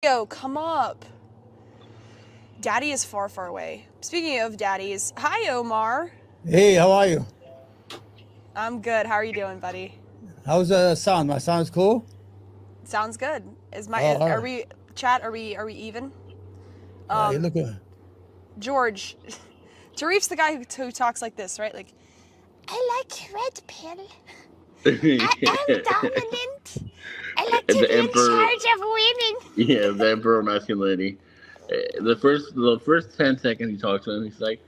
Yo, come up. Daddy is far, far away. Speaking of daddies, hi Omar. Hey, how are you? I'm good. How are you doing, buddy? How's the sound? My sound's cool? Sounds good. Oh, all Are right. we chat? Are we even? Yeah, you Um, look good. George, Tarif's the guy who talks like this, right? Like, I like red pill. I am dominant. I like to The be in emperor, charge of women. yeah, the emperor of masculinity. The first 10 seconds you talk to him, he's like,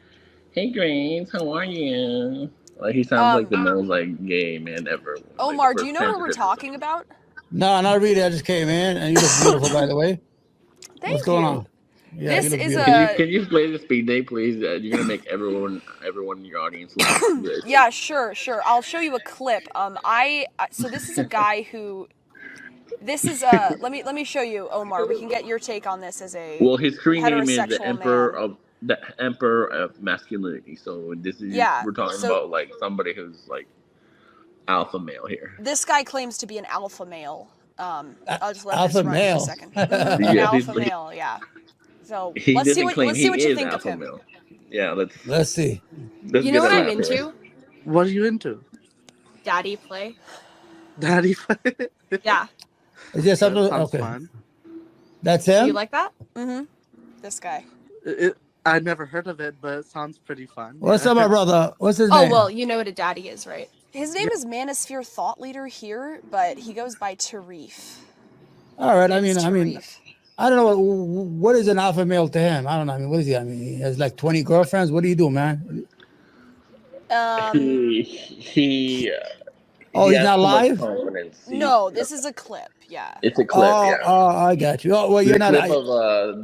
"Hey, Grace, how are you?" Like he sounds like Um, the most like gay man ever. Like the Omar, do you first know ten who to we're fifteen talking seconds. about? No, not really. I just came in, and you look beautiful, by the way. What's Thank going you. on? Yeah, you This look is Can beautiful. you a can you play the speed date, please? You're gonna make everyone in your audience laugh. yeah, sure. I'll show you a clip. So this is a guy who this is let me show you, Omar. We can get your take on this as a Well, his screen name is heterosexual man. the Emperor of Masculinity. So this is Yeah. we're talking So about like somebody who's like alpha male here. this guy claims to be an alpha male. I'll just let this Alpha run for a male. second. An Yes, alpha male, yeah. So he doesn't claim let's see he what you is think of alpha him. male. Yeah, Let's see. let's You know get a what I'm laugh here. into? What are you into? Daddy play. Daddy? Yeah. Is there That something? sounds Okay, fun. that's Do you him. like that? Mm-hmm. This guy. I never heard of it, but it sounds pretty fun. What's Yeah. up, my brother? What's his Oh, name? well, you know what a daddy is, right? His name is Manosphere Thought Leader here, but he goes by Tarif. All right. It's I mean, Tarif. I don't know what is an alpha male to him. I don't know. I mean, what is he? I mean, he has like 20 girlfriends. What do you do, man? Um, He Oh, he he's has not too much live. confidence. no, this is a clip. Yeah. It's a clip, yeah. I got you. Oh, well, It's you're a not. clip of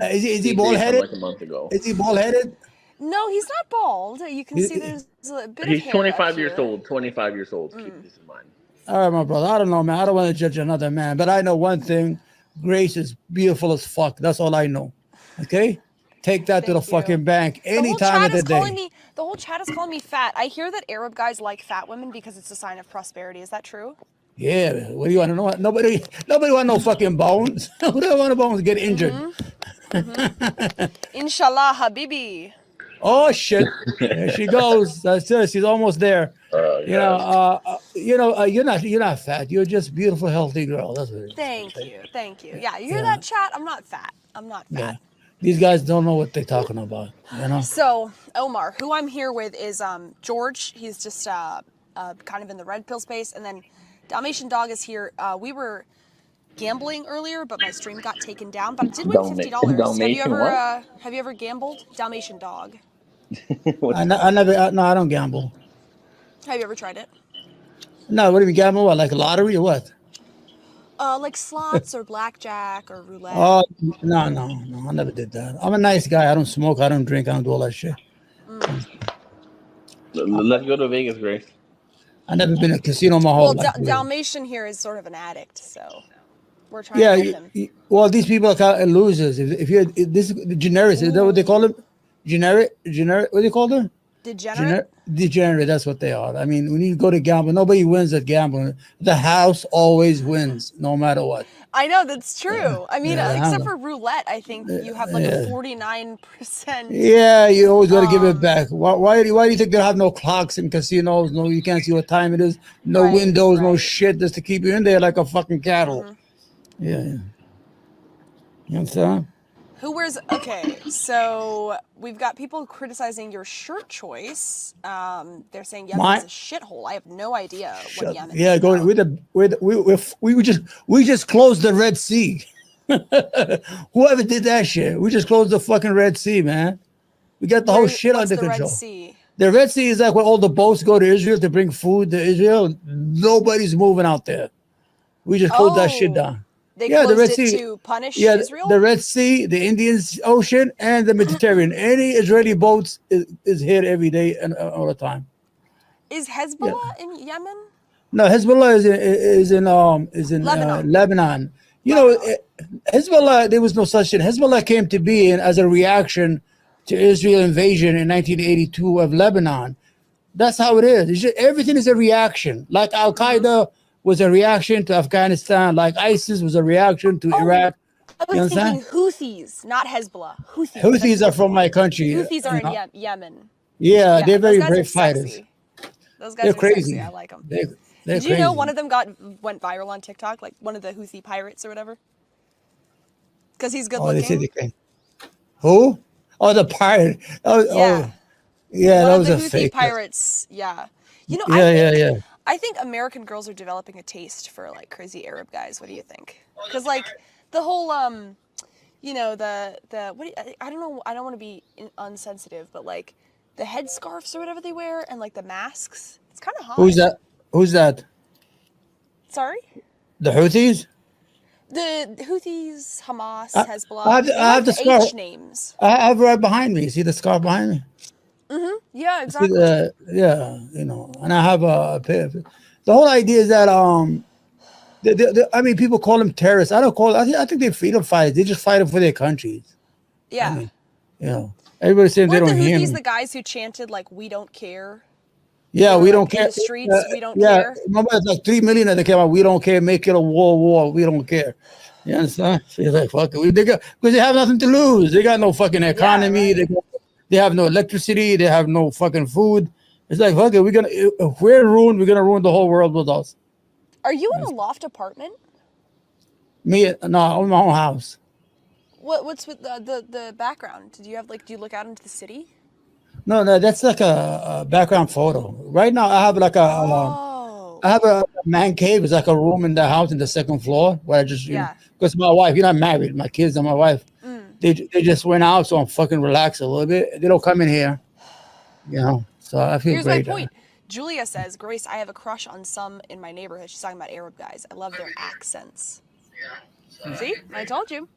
Is he bald CJ from headed? like a month ago. Is he bald headed? No, he's not bald. You can see there's a bit of He's hair up 25 years here. old. 25 years old. Keep this in mind. All right, my brother. I don't know, man. I don't want to judge another man, but I know one thing: Grace is beautiful as fuck. That's all I know. Okay, take that to the Thank you. fucking bank The any whole time of chat the is calling day. me. The whole chat is calling me fat. I hear that Arab guys like fat women because it's a sign of prosperity. Is that true? Yeah. What do you want to know? Nobody want no fucking bones. Who don't want bones get injured? Inshallah, Habibi. Oh shit! There she goes. That's it. She's almost there. Oh god. You're not fat. You're just beautiful, healthy girl. That's what it is. Thank you. Thank you. Yeah, you hear Yeah, that chat? I'm not fat. I'm not yeah. fat. These guys don't know what they're talking about. You know. So, Omar, who I'm here with is George. He's just kind of in the red pill space. And then Dalmatian Dog is here. We were gambling earlier, but my stream got taken down. But I did win $50. Dalmatian what? Have you ever gambled? Dalmatian Dog. What's I never. No, I don't gamble. Have you ever tried it? No, what do you gamble? What, like a lottery or what? Like slots or blackjack or roulette. Oh no! I never did that. I'm a nice guy. I don't smoke. I don't drink. I don't do all that shit. Let's go to Vegas, Grace. I never been in a casino my Well, whole life. Believe me. Dalmatian here is sort of an addict, so we're trying to Yeah. help him. Well, these people are kind of losers. If you're this the generics, is that what they call them? Generic. What do you call them? Degenerate? Degenerate. That's what they are. I mean, when you go to gamble, nobody wins at gambling. The house always wins, no matter what. I know, that's true. I mean, Yeah, the except house. for roulette, I think you have like a 49%. Yeah, you always got to give it back. Why do you think they have no clocks in casinos? No, you can't see what time it is. No Right, windows, no right. shit, just to keep you in there like a fucking cattle. Yeah. You understand? Who wears. Okay, so we've got people criticizing your shirt choice. They're saying Yemen My is a shithole. I have no idea what Yemen yeah, is go about. we just closed the Red Sea. Whoever did that shit, we just closed the fucking Red Sea, man. We got the whole shit What's under the Red control. Sea? The Red Sea is like where all the boats go to Israel to bring food to Israel. Nobody's moving out there. We just closed that shit Oh, down. they Yeah, the closed Red it Sea. to punish Yeah, the Israel? Red Sea, the Indian Ocean, and the Mediterranean. Any Israeli boats is here every day and all the time. Is Yeah. Hezbollah in Yemen? No, Hezbollah is in Lebanon. Lebanon. You know, Lebanon. Hezbollah. There was no such thing. Hezbollah came to be as a reaction to Israel invasion in 1982 of Lebanon. That's how it is. Everything is a reaction. Like Al Qaeda was a reaction to Afghanistan. Like ISIS was a reaction to Oh, Iraq. I You was thinking understand? Houthis, not Hezbollah. Houthis. Houthis are from my country. Houthis are You in know? Yemen. Yeah, Yeah, they're those very guys are brave fighters. sexy. Those They're guys are sexy. I crazy. like them. They're Did you know crazy. one of them went viral on TikTok, like one of the Houthi pirates or whatever? Because he's good Oh, they say looking. they can. Who? Oh, the pirate. Yeah. Yeah, One that of was the a Houthi fake. pirates. Yeah. You know, Yeah, yeah, yeah. I think American girls are developing a taste for like crazy Arab guys. What do you think? Because like the whole you know the what do I don't know. I don't want to be unsensitive, but like the headscarves or whatever they wear and like the masks. It's kind of hot. Who's that? Who's that? Sorry. The Houthis? The Houthis, Hamas, I, Hezbollah. They I like have the the scarf. H names. I have right behind me. See the scarf behind me? Yeah, See exactly. yeah, you know, and I have a pair. The whole idea is that I mean, people call them terrorists. I don't call. I think they're freedom fighters. They just fight for their countries. I Yeah. mean, you know, everybody saying they Weren't the don't hear Houthis me. the guys who chanted like "We don't care"? Yeah, They were we like don't in care. the streets. We don't Yeah, care. remember it's like 3 million that came out. We don't care. Make it a war. We don't care. You understand? It's like fuck it. Because they have nothing to lose. They got no fucking economy. right. They have no electricity. They have no fucking food. It's like fuck it. If we're ruined, we're gonna ruin the whole world with us. Are you in a loft apartment? Me, no, I own my own house. What's with the background? Do you look out into the city? No, that's like a background photo. Right now, I have like Oh. I have a man cave. It's like a room in the house in the second floor where I just, Yeah. because my wife, I'm married, my kids and my wife, they just went out, so I'm fucking relaxed a little bit. They don't come in here, you know, so I feel Here's my great. point. Julia says, Grace, I have a crush on some in my neighborhood. She's talking about Arab guys. I love their accents. See? I told you.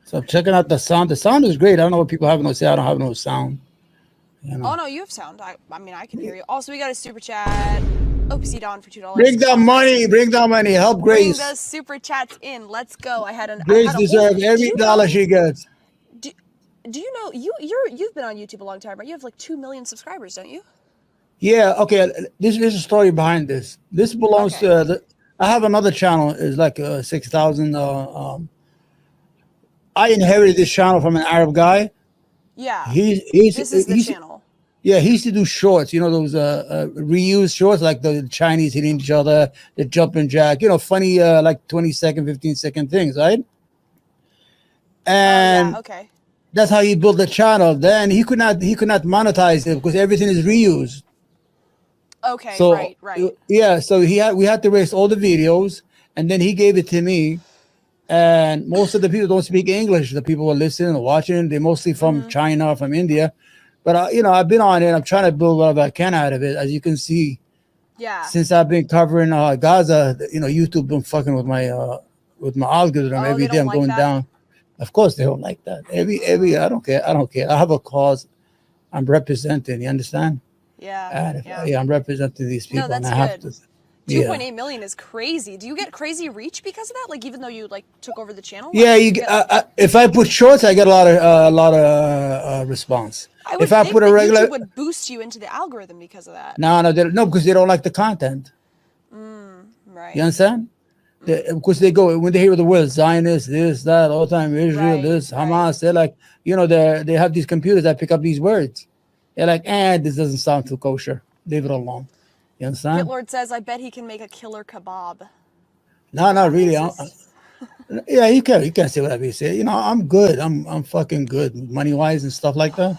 So I'm checking out the sound. The sound is great. I don't know what people have no say. I don't have no sound. You know. Oh, no, you have sound. I mean, I can hear you. Also, we got a super chat. OPC Don for $2. Bring that money. Bring that money. Help Bring Grace. the super chats in. Let's go. Grace a whole, deserves every dollar she gets. Do you know you've been on YouTube a long time, right? You have like 2 million subscribers, don't you? Yeah. Okay. This is a story behind this. This belongs to I have another channel. It's like 6,000. I inherited this channel from an Arab guy. Yeah. This is the channel. Yeah, he used to do shorts. You know those reused shorts, like the Chinese hitting each other, the jumping jack. You know, funny like 20-second, 15-second things, right? And yeah, okay. that's how he built the channel. Then he could not monetize it because everything is reused. Okay, So right. yeah, so we had to erase all the videos, and then he gave it to me. And most of the people don't speak English. The people who are listening and watching, they're mostly from China, from India. But you know, I've been on it. I'm trying to build what I can out of it. As you can see, Yeah. since I've been covering Gaza, you know, YouTube been fucking with my algorithm. Oh, Every they day don't I'm like going that? down. Of course they don't like that. Every I don't care. I don't care. I have a cause. I'm representing. You understand? Yeah. Yeah, I'm representing these people, No, that's and I have good. to. 2.8 million is crazy. Do you get crazy reach because of that? Like even though you like took over the channel? Yeah, Like, you get, if I put shorts, I get a lot of response. I would If I think put a that regular, YouTube would boost you into the algorithm because of that. no, no, because they don't like the content. Right. You understand? Because they go when they hear the word Zionist, this, that, all the time Israel, Right, this, right. Hamas. They're like, you know, they have these computers that pick up these words. They're like, this doesn't sound too kosher. Leave it alone. You understand? Hitlord says, I bet he can make a killer kebab. No, not really. Racist. Yeah, you can say whatever you say. You know, I'm good. I'm fucking good, money wise and stuff like that.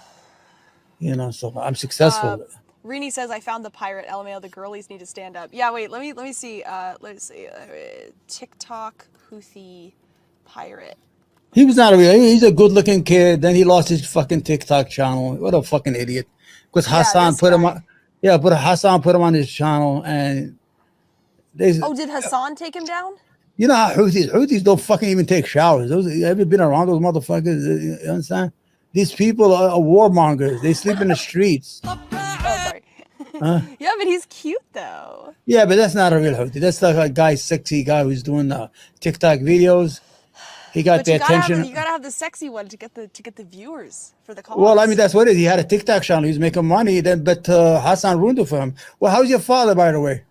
You know, so I'm successful. Rini says, I found the pirate. LMAO, the girlies need to stand up. Yeah, wait, let me see. Let's see. TikTok Houthi pirate. He was not a real. He's a good-looking kid. Then he lost his fucking TikTok channel. What a fucking idiot! Because Hassan this put him guy. on. Yeah, but Hassan put him on his channel, and they. Oh, did Hassan take him down? You know how Houthis don't fucking even take showers. Those, have you been around those motherfuckers? You understand? These people are warmongers. They sleep in the streets. Oh, sorry. Yeah, but he's cute though. Yeah, but that's not a real Houthi. That's like a guy, sexy guy who's doing TikTok videos. He got But the attention. you gotta have the sexy one to get the viewers for the cause. Well, I mean, that's what it is. He had a TikTok channel. He was making money. But Hassan ruined it for him. Well, how's your father, by the way?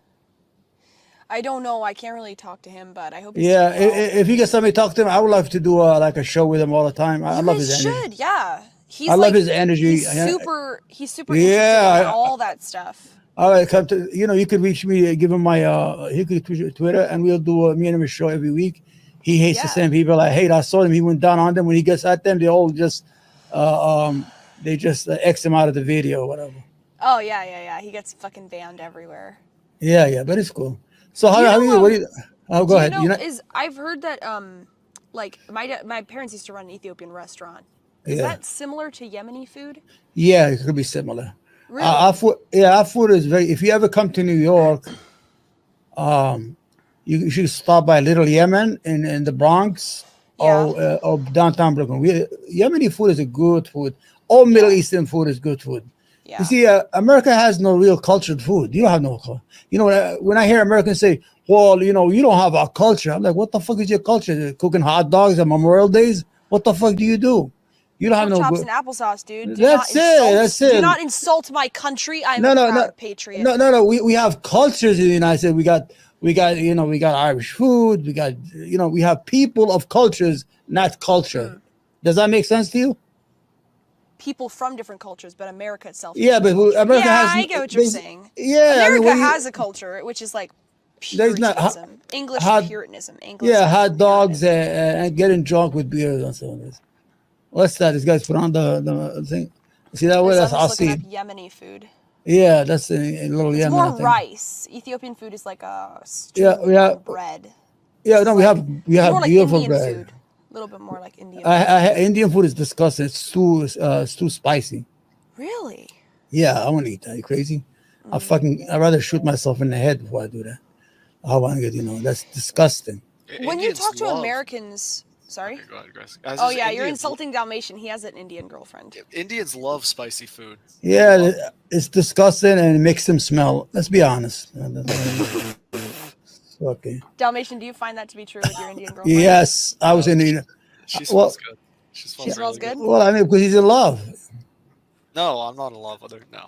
I don't know. I can't really talk to him, but I hope. Yeah, Doing well. if you get somebody to talk to him, I would love to do like a show with him all the time. I You love guys his energy. should, yeah. He's I love like, his energy. He's Yeah. super. He's super Yeah, interested in all that stuff. All right, come to you could reach me, give him my he could Twitter, and we'll do me and him a show every week. He hates the Yeah. same people I hate. I saw him; he went down on them. When he gets at them, they all just they just X him out of the video or whatever. Oh yeah. He gets fucking banned everywhere. Yeah, but it's cool. So how know, do you? What do you? Oh, go ahead. You know, I've heard that like my parents used to run an Ethiopian restaurant. Is Yeah. that similar to Yemeni food? Yeah, it could be similar. Really? Our food is very. If you ever come to New York, you should stop by Little Yemen in the Bronx or downtown Brooklyn. Yemeni food is a good food. All Middle Eastern food is good food. Yeah. You see, America has no real cultured food. You don't have no culture. You know, when I hear Americans say, "Well, you don't have our culture," I'm like, "What the fuck is your culture? They're cooking hot dogs on Memorial Days? What the fuck do you do? You don't have no chops good." and applesauce, dude. That's it. Do not insult my country. I'm No, a no, proud no. patriot. No. We have cultures in the United States. We got Irish food. We have people of cultures, not culture. Does that make sense to you? People from different cultures, but America itself. Yeah, but America has. I get what you're saying. Yeah, America has a culture, which is like There's not- Puritanism, English hot- Puritanism. English Yeah, hot dogs Puritanism. and getting drunk with beers and so on. What's that? This guy's put on the thing. See that way? This, That's I'm just looking Aussie. up Yemeni food. Yeah, that's a little It's Yemen. more I think. rice. Ethiopian food is like a stew Yeah. on bread. Yeah, no, we have More like beautiful Indian bread. food. A little bit more like Indian. Indian food is disgusting. It's too spicy. Really? Yeah, I want to eat that. You crazy? I'd rather shoot myself in the head before I do that. I want to get, that's disgusting. When you Indians talk to love- Americans, sorry. Okay, go ahead, Grace. Oh yeah, you're insulting Dalmatian. He has an Indian girlfriend. Indians love spicy food. Yeah, it's disgusting and it makes them smell. Let's be honest. Okay. Dalmatian, do you find that to be true with your Indian girlfriend? Yes, I was in the. She Well- smells good. She She smells really good? Well, I mean, because he's in love. No, I'm not in love with her. No.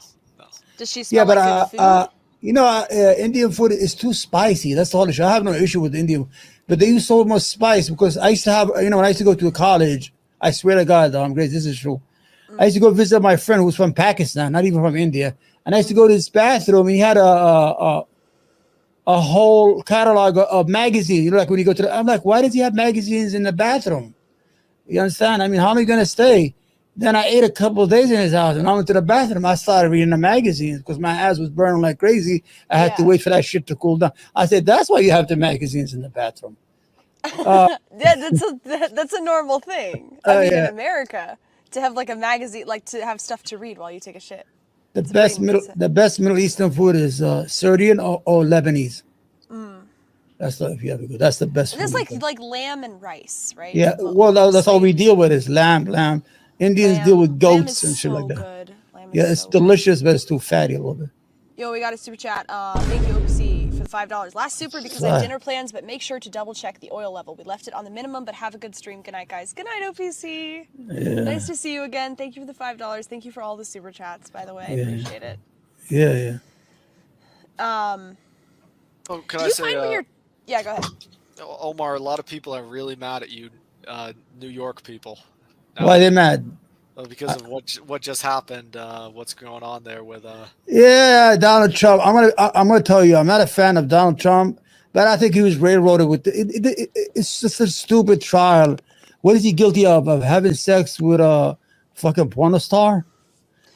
Does she Yeah, smell but like good food? Indian food is too spicy. That's the whole issue. I have no issue with Indian, but they use so much spice because I used to have, when I used to go to college, I swear to God, I'm great. This is true. I used to go visit my friend who was from Pakistan, not even from India, and I used to go to his bathroom. He had a whole catalog of magazines. Like when you go to, I'm like, why does he have magazines in the bathroom? You understand? I mean, how am I going to stay? Then I ate a couple of days in his house, and I went to the bathroom. I started reading the magazines because my ass was burning like crazy. I had to Yeah. wait for that shit to cool down. I said, that's why you have the magazines in the bathroom. That's a normal thing. I mean, yeah. in America, to have like a magazine, like to have stuff to read while you take a shit. The It's best pretty decent. the best Middle Eastern food is Syrian or Lebanese. That's if you ever go. That's the best. And it's food. like lamb and rice, right? Yeah, Well, that's all we same. deal with is lamb. Indians deal with Lamb goats is and shit like so that. Good. Lamb is Yeah, it's so good. delicious, but it's too fatty a little bit. Yo, we got a super chat. Thank you, OPC, for the $5. Last super because I have dinner plans, but make sure to double check the oil level. We left it on the minimum, but have a good stream. Good night, guys. Good night, OPC. Yeah. Nice to see you again. Thank you for the $5. Thank you for all the super chats, by the way. I Yeah. appreciate it. Yeah. Oh, can Do I you say, find when you're... Yeah, go ahead. Omar, a lot of people are really mad at you, New York people. Why they mad? Because of what just happened, what's going on there with Yeah, Donald Trump. I'm gonna tell you, I'm not a fan of Donald Trump, but I think he was railroaded with it's just a stupid trial. What is he guilty of? Of having sex with a fucking porno star?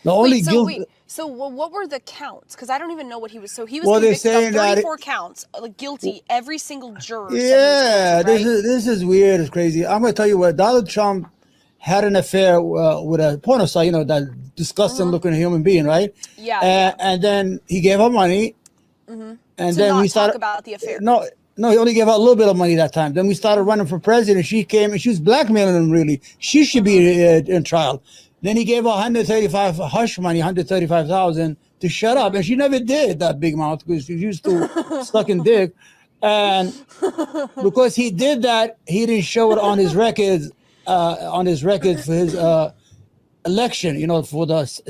The only guilt. So what were the counts? Because I don't even know what he was. So he was Well, they're convicted saying of that 34 counts, like guilty. Every single juror. said he was Yeah, guilty, right? this is weird. It's crazy. I'm gonna tell you what. Donald Trump had an affair with a porno star. That disgusting looking human being, right? Yeah. And then he gave her money. And To then not we started talk about the affair. No, he only gave out a little bit of money that time. Then we started running for president. She came and she was blackmailing him. Really, she should be in trial. Then he gave her 135 hush money, 135,000 to shut up, and she never did that big amount because she's used to sucking dick. And because he did that, he didn't show it on his records. For his election, for the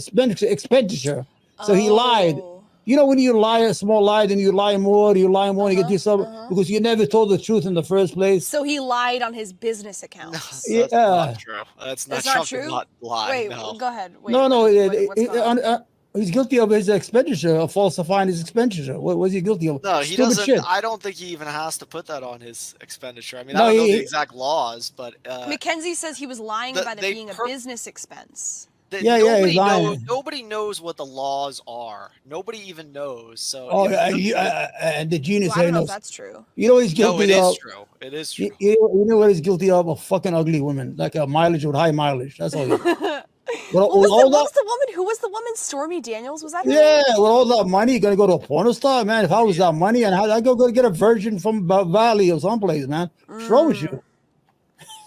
expenditure. So he lied. Oh. You know, when you lie a small lie, then you lie more, you get yourself because you never told the truth in the first place. So he lied on his business No, accounts. that's Yeah. not true. That's That's Trump not did true? not lie. Wait, No. go ahead. Wait, No, what's going on? he's guilty of his expenditure, of falsifying his expenditure. What was he guilty of? No, he Stupid doesn't. shit. I don't think he even has to put that on his expenditure. I mean, No, I don't know he- the exact laws, but Mackenzie says he was lying about it they being a per- business expense. Yeah, he's lying. Nobody knows what the laws are. Nobody even knows. So Oh, you know, and the genius Well, I don't know if knows. that's true. You know what he's no, guilty it of? is true. It is true. You know what he's guilty of? A fucking ugly woman, like a mileage with high mileage. That's all. What was the woman? Who was the woman? Stormy Daniels? Was that her Yeah, name? with all that money, you gonna go to a porno star, man. If I was that money, and I'd go get a virgin from Valley or someplace, man. What's wrong with you?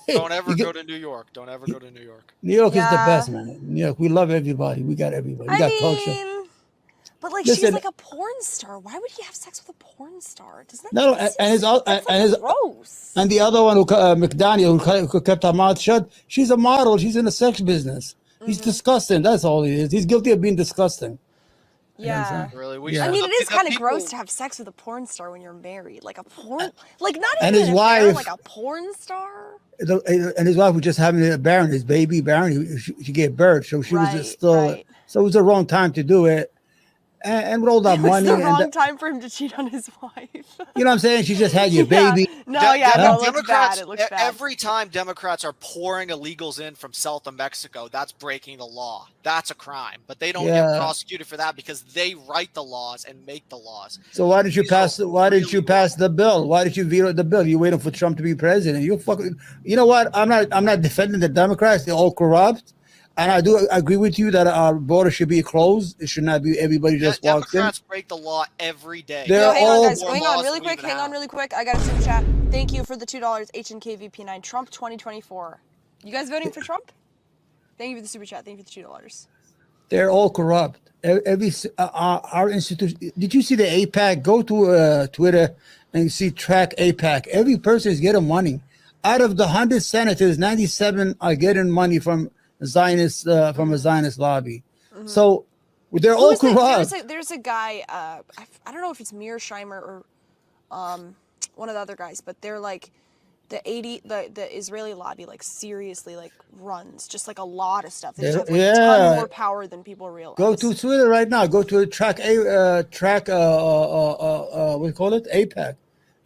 Don't ever You go get- to New York. Don't ever go to New York. New York is the Yeah. best, man. New York, we love everybody. We got everybody. We I got culture. mean, but like she's Listen- like a porn star. Why would he have sex with a porn star? Doesn't that? No, that's and his just- that's, like, gross. and the other one McDaniel who kept her mouth shut. She's a model. She's in the sex business. He's disgusting. That's all he is. He's guilty of being disgusting. Yeah. Really, Yeah. I mean, the- it is the kind of people- gross to have sex with a porn star when you're married. Like a porn, like not And even his an affair, wife- like a porn star. And his wife was just having a Baron, his baby Baron. She gave birth, so she was Right, just still. right. So it was the wrong time to do it. And with all that It was money, the and wrong time for him to cheat on his wife. you know what I'm saying? She just had your Yeah. baby. No, De- yeah, Dem- no, it looks Democrats, bad. It looks bad. every time Democrats are pouring illegals in from south of Mexico, that's breaking the law. That's a crime. But they don't Yeah. get prosecuted for that because they write the laws and make the laws. So why did you These are pass? Why did you really pass the bill? Why did you veto the bill? You waiting for Trump to be president? You fucking. You know what? I'm not defending the Democrats. They're all corrupt, and I do agree with you that our border should be closed. It should not be everybody just walks in. Democrats break the law every day. They're Yo, hang all- on, guys. More Hang on, laws really than we quick. even Hang on, have. really quick. I got a super chat. Thank you for the $2 HNKVP9 Trump 2024. You guys voting for Trump? Thank you for the super chat. Thank you for the $2. They're all corrupt. Our institution. Did you see the APAC? Go to Twitter and see track APAC. Every person is getting money. Out of the 100 senators, 97 are getting money from Zionist from a Zionist lobby. So they're all corrupt. There's a guy. I don't know if it's Mearsheimer or one of the other guys, but they're like the Israeli lobby like seriously like runs just like a lot of stuff. They just have like a ton Yeah. more power than people realize. Go to Twitter right now. Go to what do you call it? APAC.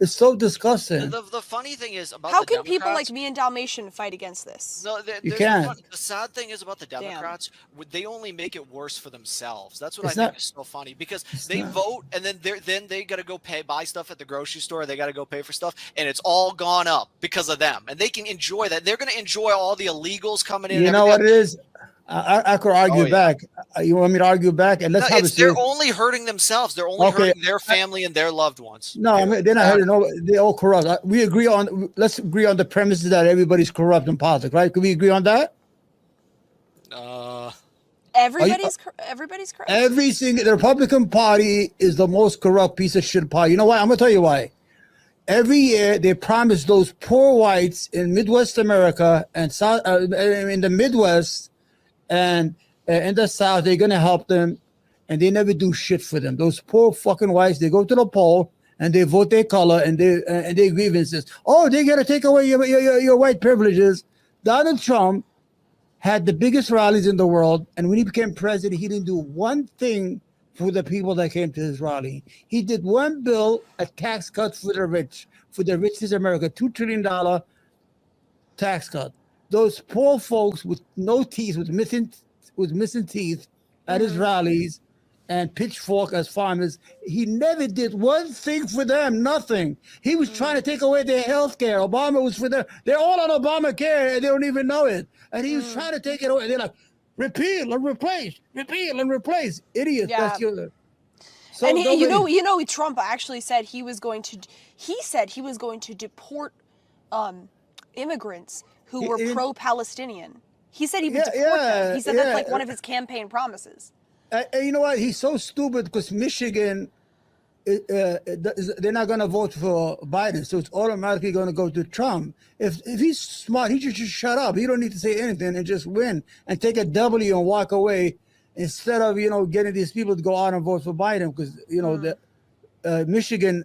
It's so disgusting. The funny thing is about How the can people Democrats- like me and Dalmatian fight against this? No, You there's can't. The sad thing is about the Democrats, they only make it worse for themselves. That's what It's I think not- is so funny because it's they not. vote and then they got to go buy stuff at the grocery store. They got to go pay for stuff, and it's all gone up because of them. And they can enjoy that. They're going to enjoy all the illegals coming in. You and know what everything. it is? I could argue Oh, yeah. back. You want me to argue back? And No, let's have a they're serious. only hurting themselves. They're only Okay. hurting their family and their loved ones. No, I mean, they're not hurting. No, they're all corrupt. We agree on. Let's agree on the premises that everybody's corrupt in politics, right? Can we agree on that? Everybody's correct. Every single the Republican Party is the most corrupt piece of shit party. You know why? I'm gonna tell you why. Every year they promise those poor whites in Midwest America and South in the Midwest and in the South they're gonna help them, and they never do shit for them. Those poor fucking whites, they go to the poll and they vote their color and their grievances. Oh, they gotta take away your white privileges. Donald Trump had the biggest rallies in the world, and when he became president, he didn't do one thing for the people that came to his rally. He did one bill, a tax cut for the rich, for the richest America, $2 trillion tax cut. Those poor folks with no teeth, with missing teeth at his rallies and pitchfork as farmers, he never did one thing for them, nothing. He was trying to take away their health care. Obama was for them. They're all on Obamacare and they don't even know it. And he was trying to take it away. They're like, repeal and replace, Idiots. Yeah. That's your, so And he, nobody- you know, Trump actually said he was going to. He said he was going to deport immigrants who were pro-Palestinian. He said he would deport them. He said that's like one of his campaign promises. And you know what? He's so stupid because Michigan, they're not going to vote for Biden, so it's automatically going to go to Trump. If he's smart, he should just shut up. He don't need to say anything and just win and take a W and walk away instead of getting these people to go out and vote for Biden, because the Michigan,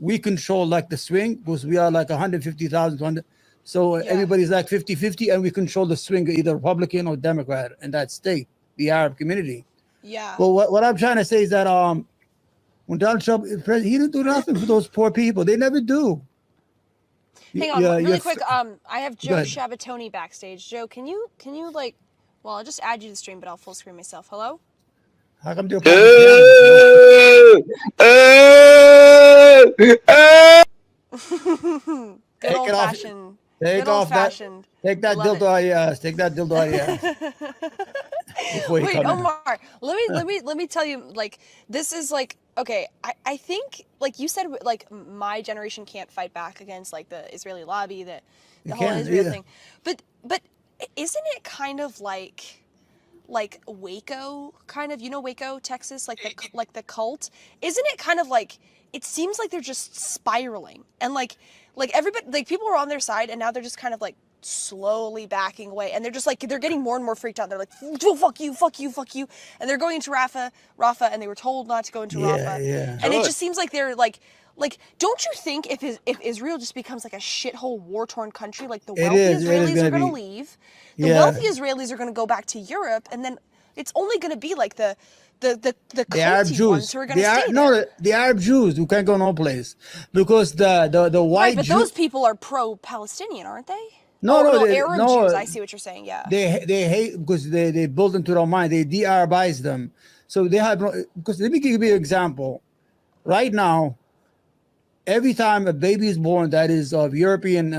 we control like the swing because we are like 150,000. So everybody's like 50-50, and we control the swing, either Republican or Democrat in that state, the Arab community. Yeah. But what I'm trying to say is that when Donald Trump is president, he didn't do nothing for those poor people. They never do. Hang on, really quick. I have Joe Shabatoni backstage. Joe, can you like? Well, I'll just add you to the stream, but I'll full screen myself. Hello. How come they're Good old fashioned. Take that dildo out of your ass. Take that dildo out of your ass. Wait, Omar, let me tell you, like, this is like, okay, I think, like you said, like, my generation can't fight back against like the Israeli lobby, the whole Israel thing, but isn't it kind of like Waco, kind of, Waco, Texas, like the cult? Isn't it kind of like, it seems like they're just spiraling, and like everybody, like, people were on their side, and now they're just kind of like slowly backing away, and they're just like, they're getting more and more freaked out. They're like, oh, fuck you, and they're going into Rafah, and they were told not to go into Rafah, and it just seems like they're like, don't you think if Israel just becomes like a shithole war-torn country, like the wealthy Israelis are going to leave, the wealthy Israelis are going to go back to Europe, and then it's only going to be like the Arab Jews who are going to stay there. The Arab Jews who can't go no place because the white but those people are pro-Palestinian, aren't they? No, Arab Jews. I see what you're saying. Yeah, they hate because they build into their mind. They de-Arabize them, so they have no. Because let me give you an example. Right now, every time a baby is born that is of European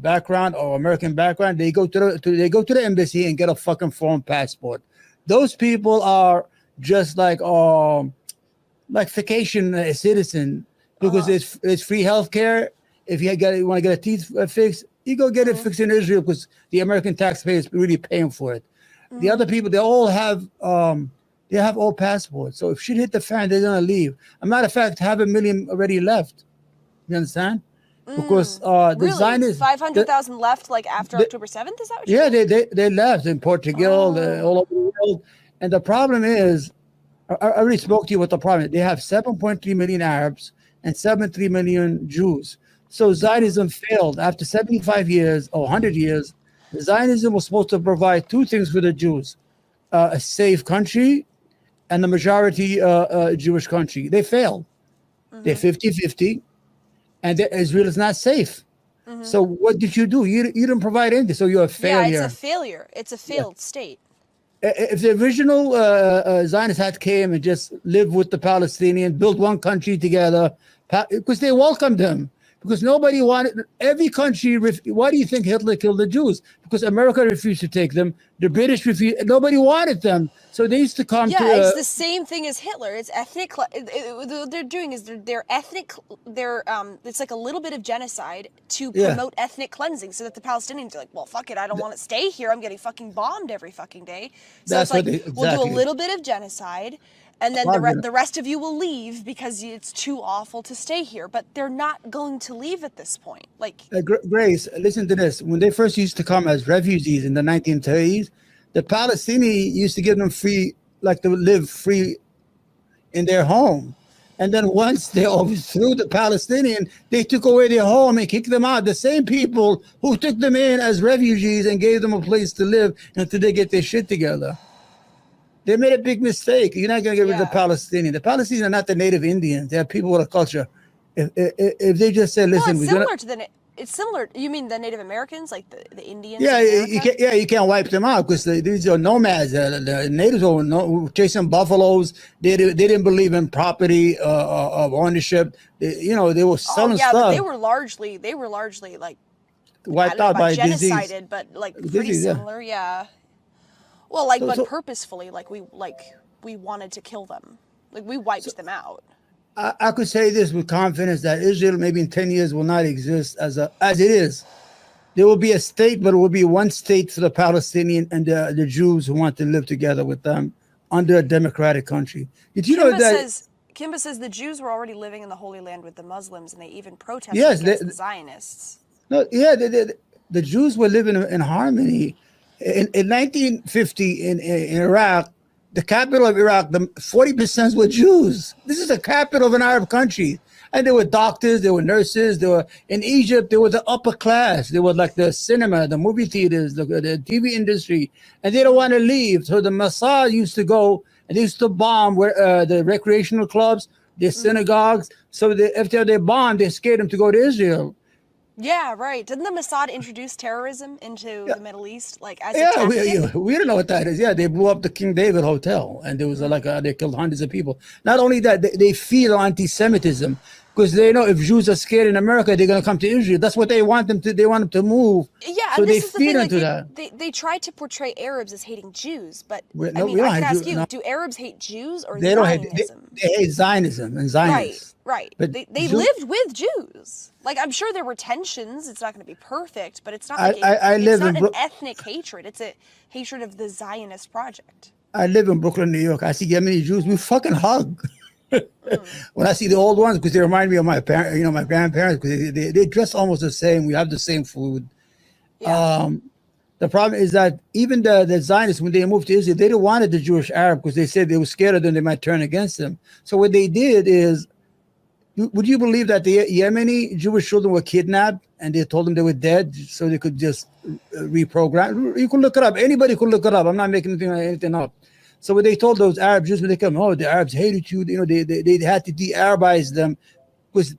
background or American background, they go to the embassy and get a fucking foreign passport. Those people are just like vacation citizen because it's free healthcare. If you want to get a teeth fixed, you go get it fixed in Israel because the American taxpayer is really paying for it. The other people, they all have old passports. So if shit hit the fan, they're gonna leave. As a matter of fact, 500,000 already left. You understand? Because the Zionists, 500,000 left, like after October 7th. Is that what you're saying? They left in Portugal, all over the world. And the problem is, I already spoke to you what the problem is. They have 7.3 million Arabs and 7.3 million Jews. So Zionism failed after 75 years or 100 years. Zionism was supposed to provide two things for the Jews: a safe country and the majority Jewish country. They failed. They're 50-50, and Israel is not safe. So what did you do? You didn't provide anything, so you're a failure. Yeah, it's a failure. It's a failed state. If the original Zionists had came and just lived with the Palestinians, built one country together, because they welcomed them. Because nobody wanted, every country, why do you think Hitler killed the Jews? Because America refused to take them. The British refused, nobody wanted them. So they used to come to... Yeah, it's the same thing as Hitler. It's ethnic, what they're doing is they're ethnic, it's like a little bit of genocide to promote ethnic cleansing so that the Palestinians are like, well, fuck it, I don't want to stay here. I'm getting fucking bombed every fucking day. So it's like, we'll do a little bit of genocide, and then the rest of you will leave because it's too awful to stay here. But they're not going to leave at this point. Like, Grace, listen to this. When they first used to come as refugees in the 1930s, the Palestinians used to give them free, like to live free in their home. And then once they overthrew the Palestinian, they took away their home and kicked them out. The same people who took them in as refugees and gave them a place to live until they get their shit together. They made a big mistake. You're not going to get rid of the Palestinians. The Palestinians are not the native Indians. They're people with a culture. If they just say, listen, it's similar. You mean the Native Americans, like the Indians? Yeah, you can't wipe them out because these are nomads. The natives were chasing buffaloes. They didn't believe in property of ownership. They were selling stuff. But they were largely like wiped out by genocided, disease. But like pretty similar, yeah. Well, but purposefully, we wanted to kill them. Like, we wiped them out. I could say this with confidence that Israel maybe in 10 years will not exist as it is. There will be a state, but it will be one state for the Palestinian and the Jews who want to live together with them under a democratic country. Did you know that? Kimba says the Jews were already living in the Holy Land with the Muslims, and they even protested against the Zionists. No, the Jews were living in harmony. in 1950 in Iraq, the capital of Iraq, the 40% were Jews. This is the capital of an Arab country. And there were doctors, there were nurses, there were in Egypt, there was the upper class. There was like the cinema, the movie theaters, the TV industry, and they don't want to leave. So the Mossad used to go and they used to bomb where the recreational clubs, the synagogues. So after they bombed, they scared them to go to Israel. Yeah, right. Didn't the Mossad introduce terrorism into the Middle East, like as a Yeah, tactic? we don't know what that is. Yeah, they blew up the King David Hotel, and there was they killed hundreds of people. Not only that, they feed on anti-Semitism because they know if Jews are scared in America, they're going to come to Israel. That's what they want them to. They want them to move. Yeah, so and they this is the feed thing. Like into that. they try to portray Arabs as hating Jews, but We I don't can hate ask Jew- you: no. do Arabs hate Jews or They don't hate. Zionism? They hate Zionism and Zionists. Right. But They Jew- lived with Jews. Like I'm sure there were tensions. It's not going to be perfect, but it's not. I- Like I live it's not in an Bro- ethnic hatred. It's a hatred of the Zionist project. I live in Brooklyn, New York. I see Yemeni Jews. We fucking hug. When I see the old ones, because they remind me of my parents, my grandparents, because they dress almost the same. We have the same food. Yeah. The problem is that even the Zionists, when they moved to Israel, they didn't want the Jewish Arab because they said they were scared of them, they might turn against them. So what they did is, would you believe that the Yemeni Jewish children were kidnapped and they told them they were dead so they could just reprogram? You can look it up. Anybody could look it up. I'm not making anything up. So when they told those Arab Jews when they come, the Arabs hated you. They had to de-Arabize them because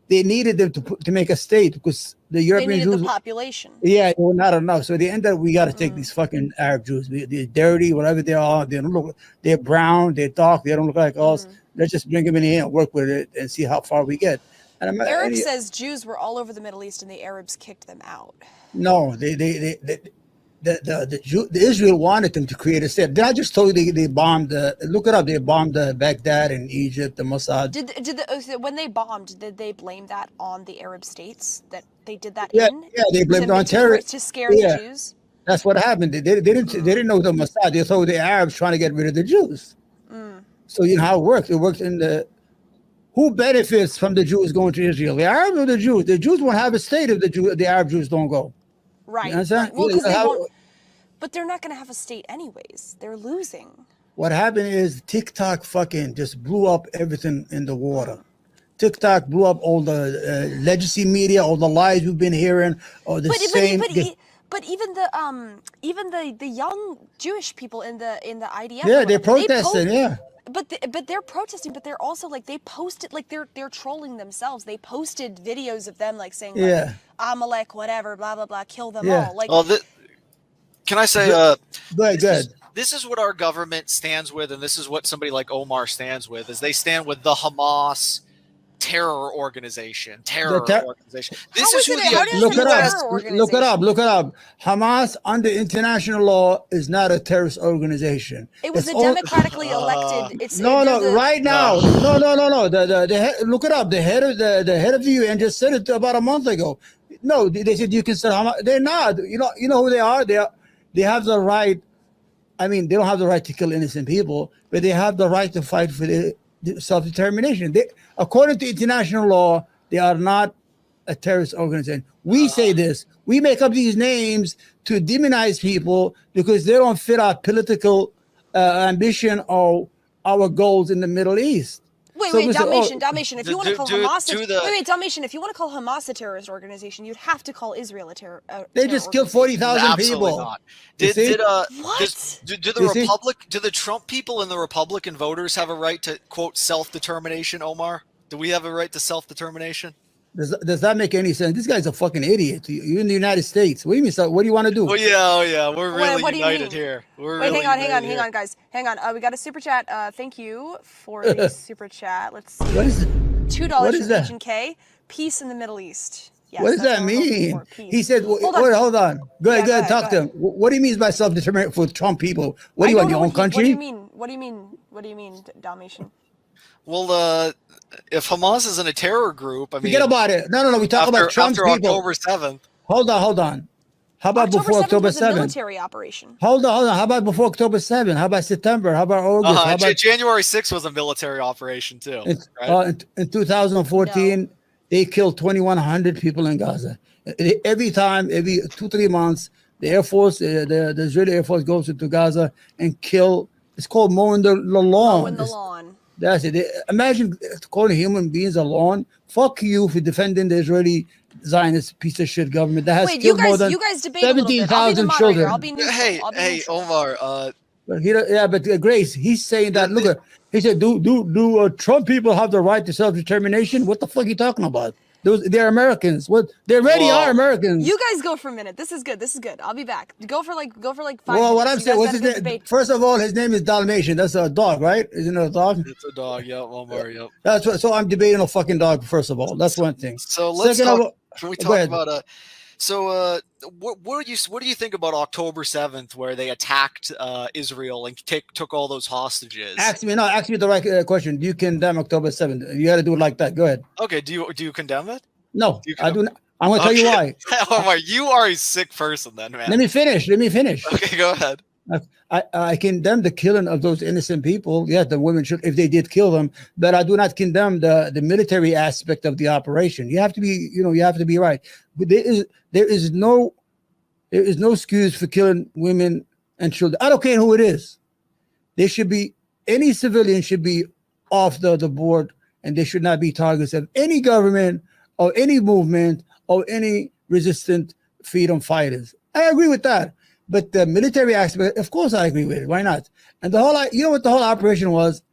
they needed them to make a state because the They European needed Jews. the population. Yeah, they were not enough. So they ended up, we got to take these fucking Arab Jews. They're dirty, whatever they are. They don't look. They're brown. They're dark. They don't look like us. Let's just bring them in here and work with it and see how far we get. And Eric says Jews were all over the Middle East and the Arabs kicked them out. no, the Israel wanted them to create a state. I just told you they bombed. Look it up. They bombed Baghdad and Egypt, the Mossad. When they bombed, did they blame that on the Arab states that they did that Yeah, in? yeah, they blamed it on to terrorists. to scare Yeah. the Jews. That's what happened. They didn't know the Mossad. They thought the Arabs trying to get rid of the Jews. So you know how it works. It works in who benefits from the Jews going to Israel? The Arabs or the Jews? The Jews won't have a state if the Arab Jews don't go. Right. You understand? Right. Well, because they How- won't. But they're not going to have a state anyways. They're losing. What happened is TikTok fucking just blew up everything in the water. TikTok blew up all the legacy media, all the lies we've been hearing, or the same. But even the young Jewish people in the IDF. Yeah, or they're whatever, protesting. Yeah. But they're protesting, but they're also like they posted like they're trolling themselves. They posted videos of them like saying like, Yeah. Amalek, whatever, blah blah blah, kill them Yeah. all. Like Well, can I say, Go ahead, this go is- ahead. this is what our government stands with, and this is what somebody like Omar stands with, is they stand with the Hamas terror organization. This How is is who it- how the does Look it terror up. organization? Look it up. Hamas under international law is not a terrorist organization. It was It's a all- democratically elected. It's No, they're no, the- right now. No. The head, look it up. The head of the UN just said it about a month ago. No, they said you can say Hamas. They're not. You know who they are. They have the right. I mean, they don't have the right to kill innocent people, but they have the right to fight for the self-determination. According to international law, they are not a terrorist organization. We say this. We make up these names to demonize people because they don't fit our political ambition or our goals in the Middle East. Wait, So we say, Dalmatian. If you want to call Dalmatian, if you want to call Hamas a terrorist organization, you'd have to call Israel a terror. They just killed 40,000 Absolutely people. not. You see? What? Do You see? the Trump people and the Republican voters have a right to quote self-determination, Omar? Do we have a right to self-determination? Does that make any sense? This guy's a fucking idiot. You're in the United States. What do you mean? So what do you want to do? Oh yeah. We're really what do you united mean? here. Wait, hang on, guys. Hang on. We got a super chat. Thank you for the super chat. Let's see. What is it? $2 What is from that? H&K. Peace in the Middle East. Yes, What does that's that what we're looking mean? for, peace. He said, Hold on. hold on. Go ahead, Yeah, go ahead, talk go to him. What do you mean by self-determination for Trump people? What do you I want, don't your know own country? What do you mean, Dalmatian? Well, if Hamas isn't a terror group, I mean, Forget about it. No. We talk about Trump's after people. October 7th. Hold on. How about before October was a 7th? military operation. Hold on. How about before October 7th? How about September? How about August? How about January 6th was a military operation too. in 2014, they killed 2,100 people in Gaza. Every 2-3 months, The Air Force, the Israeli Air Force goes into Gaza and kill. It's called mowing the lawn. Mowing the lawn. That's it. Imagine calling human beings a lawn. Fuck you for defending the Israeli Zionist piece of shit government that has Wait, killed more than you guys debate a little bit. I'll be the 17,000 moderator. children. I'll be neutral. Hey, I'll be hey, neutral. Omar. But Grace, he's saying that. Look, he said, do Trump people have the right to self-determination? What the fuck are you talking about? They're Americans. What they already are Americans. You guys go for a minute. This is good. I'll be back. Go for like 5 minutes. Well, what I'm You saying, guys what's got his a good name? debate. First of all, his name is Dalmatian. That's a dog, right? Isn't it a dog? It's a dog. Yep, Omar. Yep. That's what. So I'm debating a fucking dog. First of all, that's one thing. So let's Second talk. of all, Can we go talk ahead. about what do you think about October 7th, where they attacked Israel and took all those hostages? Ask me the right question. Do you condemn October 7th? You got to do it like that. Go ahead. Okay. Do you condemn it? No, I do not. I'm going to tell you why. Omar, you are a sick person, then, man. Let me finish. Okay, go ahead. I condemn the killing of those innocent people. Yeah, the women should, if they did kill them, but I do not condemn the military aspect of the operation. You have to be right. But there is no excuse for killing women and children. I don't care who it is. Any civilian should be off the board, and they should not be targets of any government or any movement or any resistant freedom fighters. I agree with that. But the military aspect, of course, I agree with it. Why not? And you know what the whole operation was?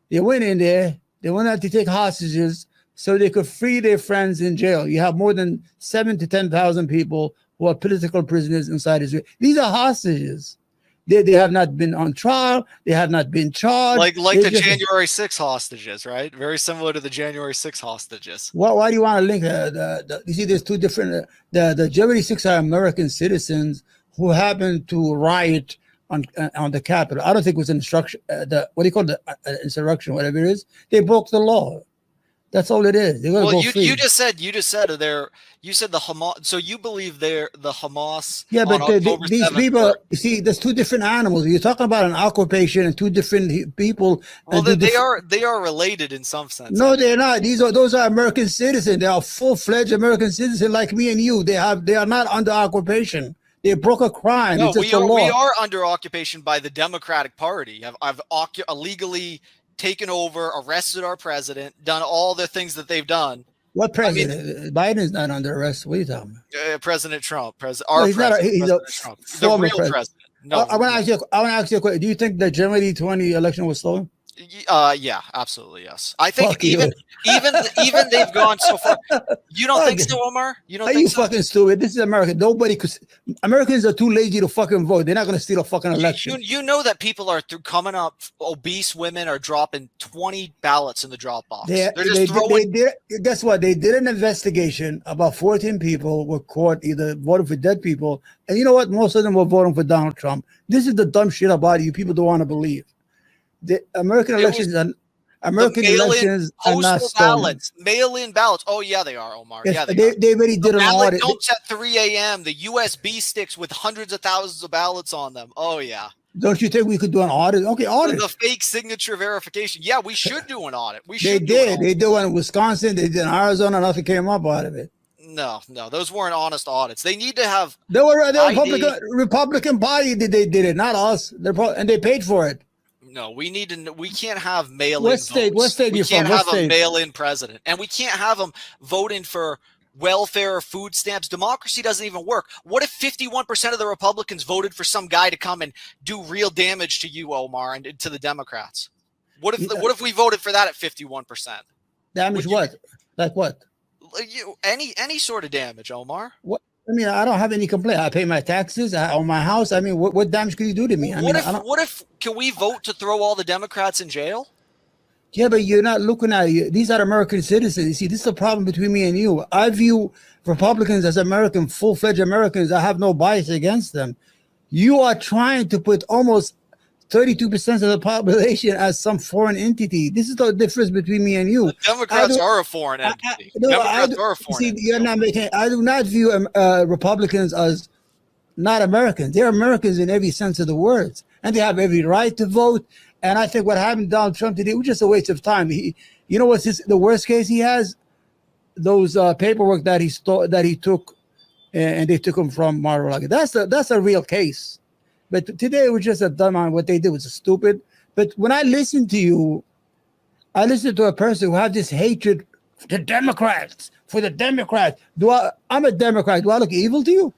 They went in there. They went out to take hostages so they could free their friends in jail. You have more than 7,000 to 10,000 people who are political prisoners inside Israel. These are hostages. They have not been on trial. They have not been charged. Like the January 6th hostages, right? Very similar to the January 6th hostages. Why do you want to link you see, there's two different. The January 6 are American citizens who happened to riot on the Capitol. I don't think it was instruction. Insurrection, whatever it is. They broke the law. That's all it is. They're Well, go you free. just said you said the Hamas. So you believe they're the Hamas? Yeah, on but October these 7th people, you see, there's two different animals. You're talking about an occupation and two different people. Well, they are related in some sense. No, they're not. Those are American citizens. They are full-fledged American citizens like me and you. They are not under occupation. They broke a crime. No, It's just a law. we are under occupation by the Democratic Party. I've illegally taken over, arrested our president, done all the things that they've done. What president? Biden's not under arrest. What are you talking about? President Trump, He's President a Trump, the former real president. No, I want to ask you a question. Do you think the January 20 election was stolen? Yeah, absolutely, yes. I think Fuck you. even they've gone so far. You don't think so, Omar? You don't Are think you so? fucking stupid? This is America. Americans are too lazy to fucking vote. They're not going to steal a fucking election. You know that people are coming up. Obese women are dropping 20 ballots in the drop box. They're just throwing. Guess what? They did an investigation. About 14 people were caught either voting for dead people, and you know what? Most of them were voting for Donald Trump. This is the dumb shit about it. You people don't want to believe. The American elections are not stolen. Mail-in ballots. Oh yeah, they are, Omar. Yes, Yeah, they already did an audit. Dumps at 3 a.m. The USB sticks with hundreds of thousands of ballots on them. Oh yeah. Don't you think we could do an audit? Okay, audit. The fake signature verification. Yeah, we should do an audit. They did. They did one in Wisconsin. They did in Arizona. Nothing came up out of it. No, those weren't honest audits. They need to have. They were Republican Party. They did it, not us. And they paid for it. No, we need to. We can't have mail-in. What state We can't have a mail-in president, and we can't have them voting for welfare or food stamps. Democracy doesn't even work. What if 51% of the Republicans voted for some guy to come and do real damage to you, Omar, and to the Democrats? What if we voted for that at 51%? Damage what? Like what? Any sort of damage, Omar. What? I mean, I don't have any complaint. I pay my taxes on my house. I mean, what damage could you do to me? What if can we vote to throw all the Democrats in jail? Yeah, but you're not looking at it. These are American citizens. You see, this is the problem between me and you. I view Republicans as American, full-fledged Americans. I have no bias against them. You are trying to put almost 32% of the population as some foreign entity. This is the difference between me and you. The Democrats are a foreign entity. Democrats are a foreign entity. You're not making. I do not view Republicans as not Americans. They're Americans in every sense of the words, and they have every right to vote. And I think what happened to Donald Trump today was just a waste of time. You know what's the worst case he has? Those paperwork that he took and they took him from Mar-a-Lago. That's a real case. But today it was just a dumb on what they did was stupid. But when I listen to you, I listen to a person who have this hatred for the Democrats, I'm a Democrat. Do I look evil to you?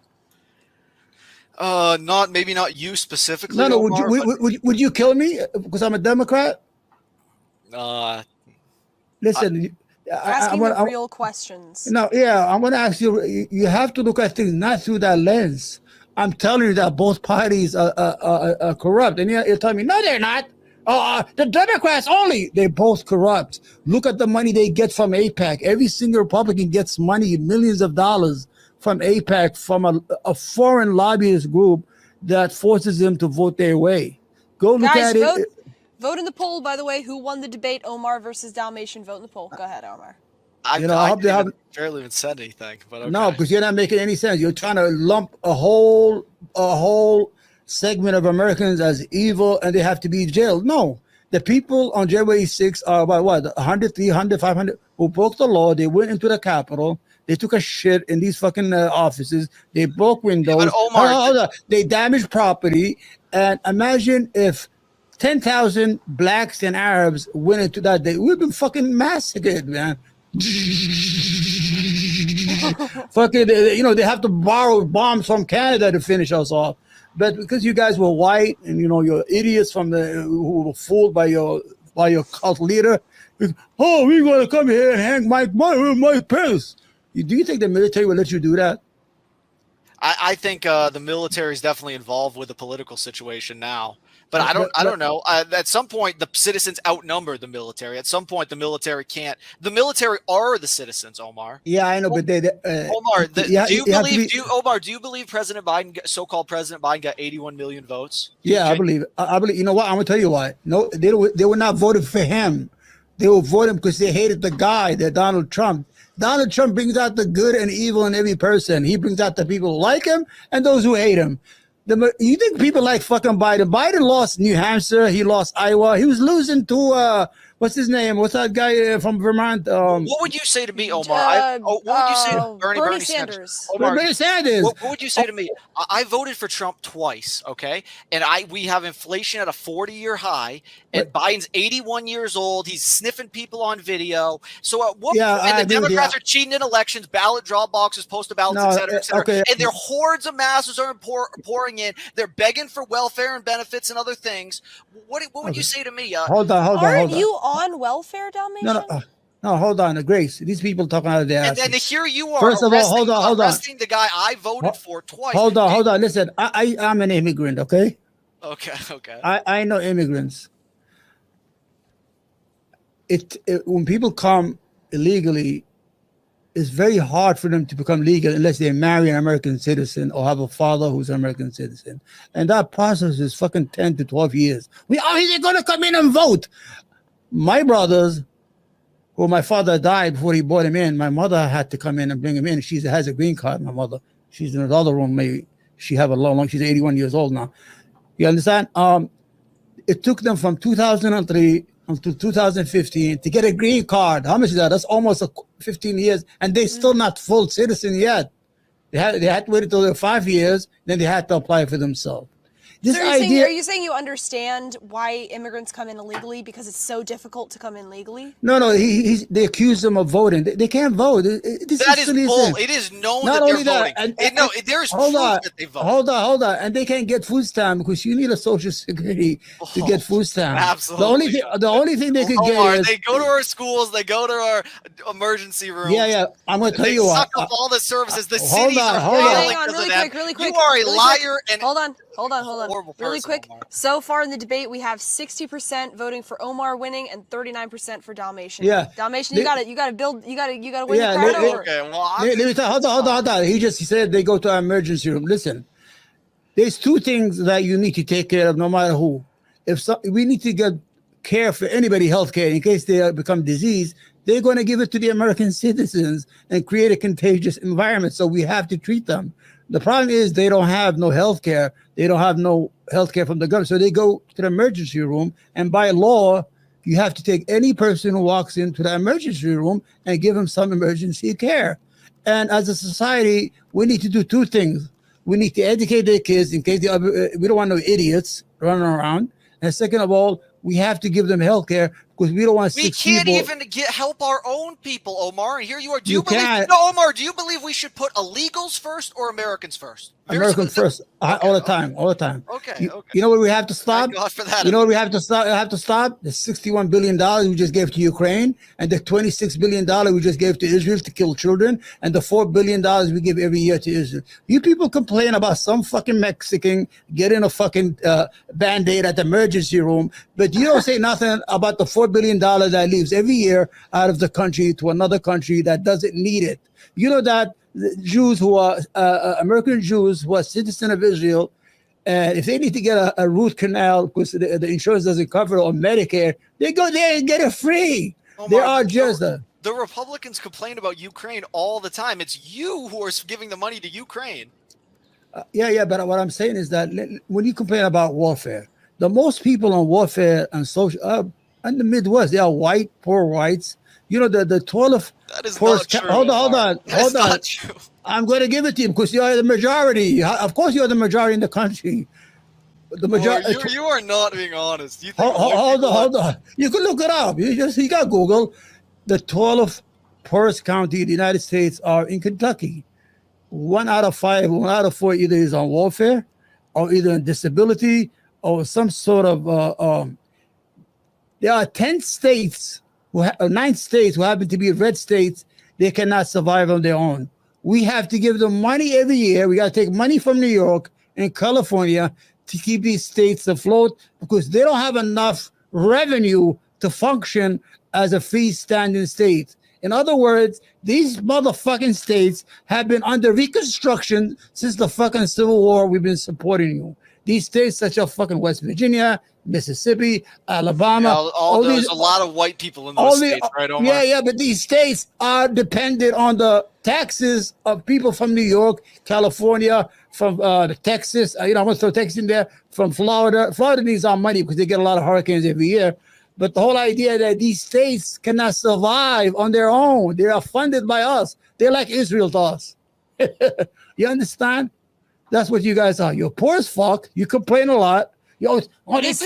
Maybe not you specifically. No. Omar, Would you kill me because I'm a Democrat? Listen, Asking the real questions. No, yeah, I'm going to ask you. You have to look at things not through that lens. I'm telling you that both parties are corrupt, and you're telling me no, they're not. The Democrats only. They're both corrupt. Look at the money they get from AIPAC. Every single Republican gets money, millions of dollars from AIPAC, from a foreign lobbyist group that forces them to vote their way. Go look Guys, at it. Vote in the poll, by the way. Who won the debate, Omar versus Dalmatian? Vote in the poll. Go ahead, Omar. I barely even said anything. But okay. No, because you're not making any sense. You're trying to lump a whole segment of Americans as evil and they have to be jailed. No, the people on January 6th are about 100, 300, 500 who broke the law. They went into the Capitol. They took a shit in these fucking offices. They broke windows. Yeah, but Omar, they damaged property. And imagine if 10,000 blacks and Arabs went into that day. We've been fucking massacred, man. Fucking, they have to borrow bombs from Canada to finish us off. But because you guys were white and you're idiots who were fooled by your cult leader, we're going to come here and hang my parents. Do you think the military will let you do that? I think the military is definitely involved with the political situation now. But I don't know. At some point, the citizens outnumber the military. At some point, the military can't. The military are the citizens, Omar. Yeah, I know, but Omar, do you believe President Biden, so-called President Biden, got 81 million votes? Yeah, I believe it. I believe. You know what? I'm gonna tell you why. No, they were not voting for him. They were voting because they hated the guy, that Donald Trump. Donald Trump brings out the good and evil in every person. He brings out the people who like him and those who hate him. You think people like fucking Biden? Biden lost New Hampshire. He lost Iowa. He was losing to what's his name? What's that guy from Vermont? What would you say to me, Omar? What would you say to Bernie Sanders? Omar, Bernie Sanders. What would you say to me? I voted for Trump twice, okay? And we have inflation at a 40-year high, and Biden's 81 years old. He's sniffing people on video. So at what point, and the Democrats are cheating in elections, ballot drop boxes, postal ballots, et cetera, et cetera. Okay. And their hordes of masses are pouring in. They're begging for welfare and benefits and other things. What would you say to me? Hold on. Aren't you on welfare, Dalmatian? No, hold on, Grace. These people talking out of their asses. And here you are. First of all, hold on. Arresting the guy I voted for twice. Hold on. Listen, I'm an immigrant, okay? Okay. I know immigrants. When people come illegally, it's very hard for them to become legal unless they marry an American citizen or have a father who's an American citizen. And that process is fucking 10 to 12 years. They're going to come in and vote. My brothers, my father died before he brought him in. My mother had to come in and bring him in. She has a green card, my mother. She's in another room. Maybe she have a long, she's 81 years old now. You understand? It took them from 2003 until 2015 to get a green card. How much is that? That's almost 15 years, and they're still not full citizen yet. They had to wait until they're 5 years, then they had to apply for themselves. So are you saying you understand why immigrants come in illegally because it's so difficult to come in legally? No. They accuse them of voting. They can't vote. That is bull. It is known that they're voting. There's proof that they vote. Hold on. And they can't get food stamp because you need a social security to get food stamp. Absolutely. The only thing they could get is they go to our schools. They go to our emergency rooms. Yeah. I'm going to tell you what. Suck up all the services. The cities are Hang on, really quick. You are a liar. And hold on. Really quick. Omar. So far in the debate, we have 60% voting for Omar winning and 39% for Dalmatian. Yeah. Dalmatian, you got to win the crowd over. Okay, well, let me tell. Hold on. He said they go to our emergency room. Listen, there's two things that you need to take care of, no matter who. We need to get care for anybody, health care, in case they become diseased. They're going to give it to the American citizens and create a contagious environment. So we have to treat them. The problem is they don't have no health care. They don't have no health care from the government. So they go to the emergency room, and by law, you have to take any person who walks into the emergency room and give them some emergency care. And as a society, we need to do two things. We need to educate their kids in case we don't want no idiots running around. And second of all, we have to give them health care because we don't want We six can't people. even help our own people, Omar. And here you are. Do You you believe? can't. No, Omar. Do you believe we should put illegals first or Americans first? American first, all the time, all the time. Okay, okay. You know what we have to stop? Thank God for that. You know what we have to stop? The $61 billion we just gave to Ukraine, and the $26 billion we just gave to Israel to kill children, and the $4 billion we give every year to Israel. You people complain about some fucking Mexican getting a fucking Band-Aid at the emergency room, but you don't say nothing about the $4 billion that leaves every year out of the country to another country that doesn't need it. You know that the Jews who are American Jews who are citizens of Israel, and if they need to get a root canal because the insurance doesn't cover it on Medicare, they go there and get it free. Omar, They are just the Republicans complain about Ukraine all the time. It's you who are giving the money to Ukraine. yeah. But what I'm saying is that when you complain about warfare, the most people on warfare and social in the Midwest, they are white, poor whites. You know the 12 That is poorest. not true. Hold on. That's not true. I'm going to give it to you because you are the majority. Of course, you are the majority in the country. The majority. You are not being honest. You think Hold on. You can look it up. You got Google. The 12 poorest county in the United States are in Kentucky. 1 out of 5, 1 out of 4 either is on welfare, or either on disability, or some sort of. There are 10 states, 9 states who happen to be red states. They cannot survive on their own. We have to give them money every year. We got to take money from New York and California to keep these states afloat because they don't have enough revenue to function as a freestanding state. In other words, these motherfucking states have been under reconstruction since the fucking Civil War. We've been supporting you. These states such as fucking West Virginia, Mississippi, Alabama. There's a lot of white people in those states, right, Omar? Yeah, but these states are dependent on the taxes of people from New York, California, from Texas. I'm going to throw Texas in there, from Florida. Florida needs our money because they get a lot of hurricanes every year. But the whole idea that these states cannot survive on their own, they are funded by us. They're like Israel to us. You understand? That's what you guys are. You're poor as fuck. You complain a lot. This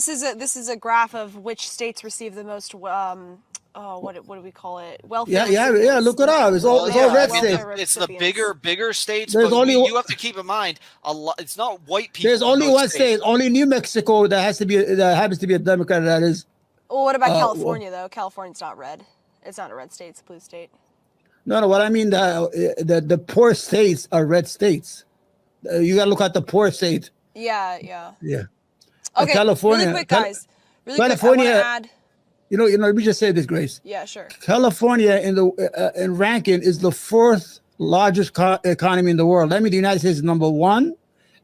is a graph of which states receive the most. What do we call it? Welfare. Yeah. Look it up. It's all red states. It's the bigger states. There's but only you have to keep in mind a lot. It's not white people. There's only one state. Only New Mexico that happens to be a Democrat. That is. Well, what about California though? California's not red. It's not a red state. It's a blue state. No. What I mean the poor states are red states. You got to look at the poor states. Yeah. Okay, California. Really quick, guys. California. Quick, I add. Let me just say this, Grace. Yeah, sure. California in ranking is the 4th largest economy in the world. That means the United States is number 1,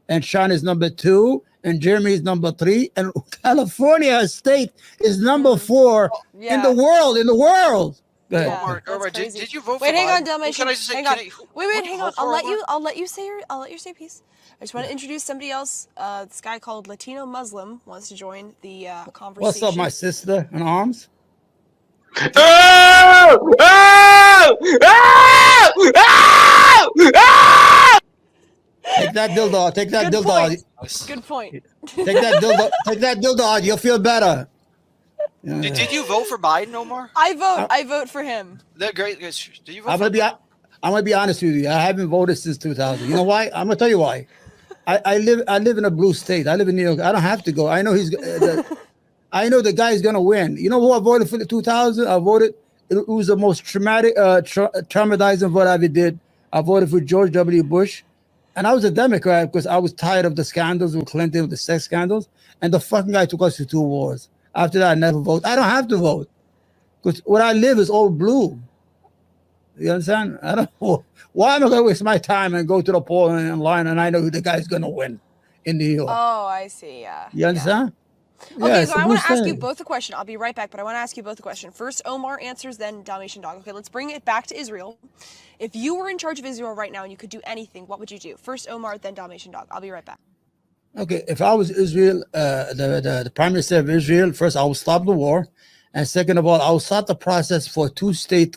and China is number 2, and Germany is number 3, and California state is number 4 in the world. Omar, did you vote for hang on, Biden? Dalmatian. Hang on. Wait, hang on. I'll let you say your piece. I just want to introduce somebody else. This guy called Latino Muslim wants to join the conversation. What's up, my sister in arms? Take that dildo. Take that dildo. Good point. Take that dildo. Take that dildo. You'll feel better. Did you vote for Biden, Omar? I vote for him. Great. Did you vote I'm gonna be honest with you. I haven't voted since 2000. You know why? I'm gonna tell you why. I live in a blue state. I live in New York. I don't have to go. I know I know the guy's gonna win. You know who I voted for the 2000? I voted. It was the most traumatizing vote I ever did. I voted for George W. Bush, and I was a Democrat because I was tired of the scandals with Clinton, with the sex scandals, and the fucking guy took us to 2 wars. After that, I never vote. I don't have to vote because where I live is all blue. You understand? I don't know. Why am I going to waste my time and go to the poll and line and I know who the guy's going to win in New York? Oh, I see. Yeah. You understand? Yeah. Okay, so I want to ask you both a question. I'll be right back, but I want to ask you both a question. First, Omar answers, then Dalmatian Dog. Okay, let's bring it back to Israel. If you were in charge of Israel right now and you could do anything, what would you do? First, Omar, then Dalmatian Dog. I'll be right back. Okay, if I was Israel, the Prime Minister of Israel, first I will stop the war. And second of all, I will start the process for a 2-state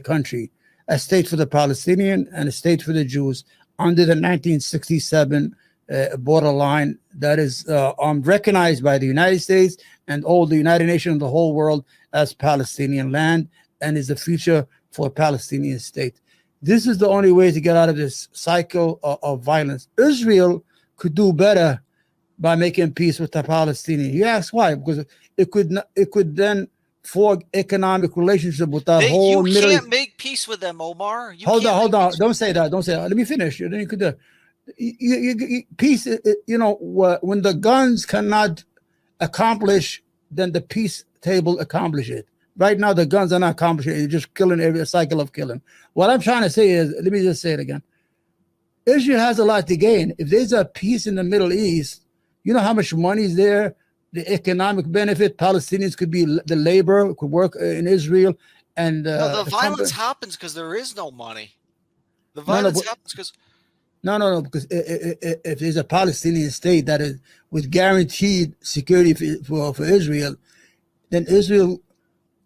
country. a state for the Palestinian and a state for the Jews under the 1967 borderline that is recognized by the United States and all the United Nations and the whole world as Palestinian land, and is the future for a Palestinian state. This is the only way to get out of this cycle of violence. Israel could do better by making peace with the Palestinians. You ask why? Because it could then forge economic relationship with that whole You Middle can't East. make peace with them, Omar. Hold on. Don't say that. Let me finish. Then you could peace. When the guns cannot accomplish, then the peace table accomplish it. Right now, the guns are not accomplishing it. You're just killing every cycle of killing. What I'm trying to say is, let me just say it again. Israel has a lot to gain. If there's a peace in the Middle East, you know how much money is there? The economic benefit, Palestinians could be the labor, could work in Israel. And the violence happens because there is no money. The violence happens because... No, because if there's a Palestinian state that is with guaranteed security for Israel, then Israel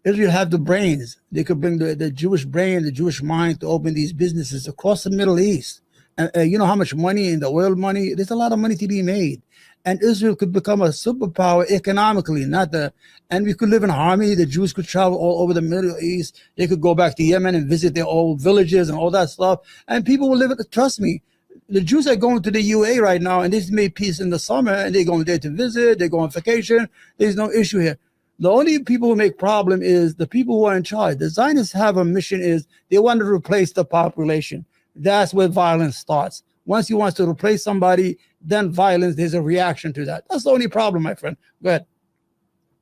have the brains. They could bring the Jewish brain, the Jewish mind to open these businesses across the Middle East. And you know how much money in the oil money? There's a lot of money to be made. And Israel could become a superpower economically, and we could live in harmony. The Jews could travel all over the Middle East. They could go back to Yemen and visit their old villages and all that stuff. And people will live it. Trust me, the Jews are going to the UAE right now, and they've made peace in the summer, and they're going there to visit. They go on vacation. There's no issue here. The only people who make problem is the people who are in charge. The Zionists have a mission is they want to replace the population. That's where violence starts. Once you want to replace somebody, then violence, there's a reaction to that. That's the only problem, my friend. Go ahead.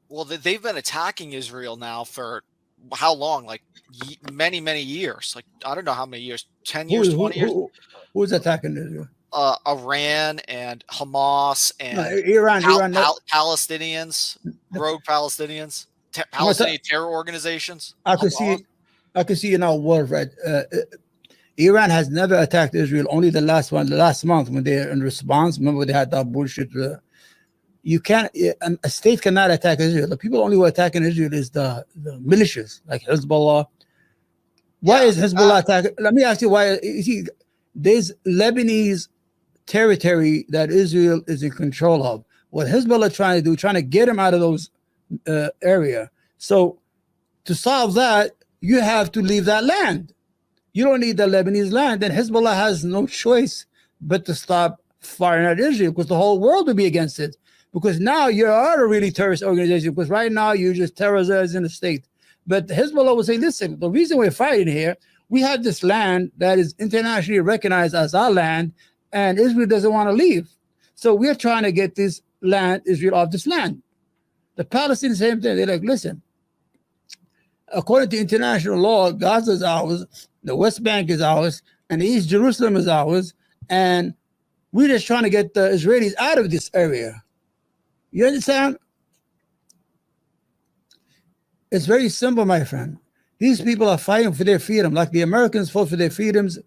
Well, they've been attacking Israel now for how long? Like many, many years. Like, I don't know how many years, 10 years, 20 years? Who's attacking Israel? Iran and Hamas and Iran, Palestinians, rogue Palestinians, Palestinian terror organizations. I can see in our world, right? Iran has never attacked Israel. Only the last month when they're in response. Remember they had that bullshit. You can't. A state cannot attack Israel. The people only who are attacking Israel is the militias like Hezbollah. Why is Hezbollah attacking? Let me ask you why. You see, there's Lebanese territory that Israel is in control of. What Hezbollah trying to get them out of those area. So to solve that, you have to leave that land. You don't need the Lebanese land. Then Hezbollah has no choice but to stop firing at Israel because the whole world will be against it. Because now you are a really terrorist organization. Because right now you're just terrorizing the state. But Hezbollah will say, listen, the reason we're fighting here, we have this land that is internationally recognized as our land, and Israel doesn't want to leave. So we're trying to get this land, Israel, off this land. The Palestinians, same thing. They're like, listen, according to international law, Gaza is ours, the West Bank is ours, and East Jerusalem is ours, and we're just trying to get the Israelis out of this area. You understand? It's very simple, my friend. These people are fighting for their freedom, like the Americans fought for their freedoms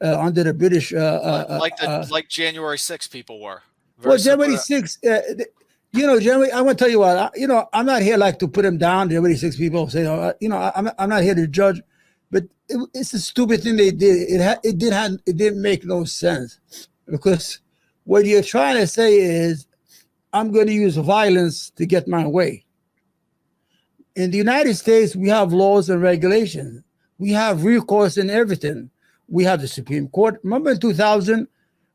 under the British. Like January 6th people were. January 6th, January, I want to tell you what, I'm not here like to put them down. January 6 people say, I'm not here to judge, but it's a stupid thing they did. It didn't make no sense, because what you're trying to say is, I'm going to use violence to get my way. In the United States, we have laws and regulations. We have recourse in everything. We have the Supreme Court. Remember in 2000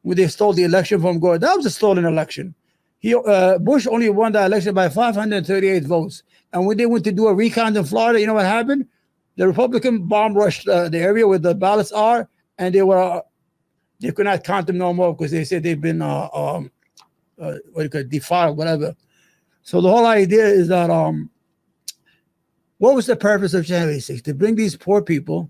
when they stole the election from Gore? That was a stolen election. Bush only won the election by 538 votes. And when they went to do a recount in Florida, you know what happened? The Republican bomb rushed the area where the ballots are, and they could not count them no more because they said they've been defiled, whatever. So the whole idea is that what was the purpose of January 6th? To bring these poor people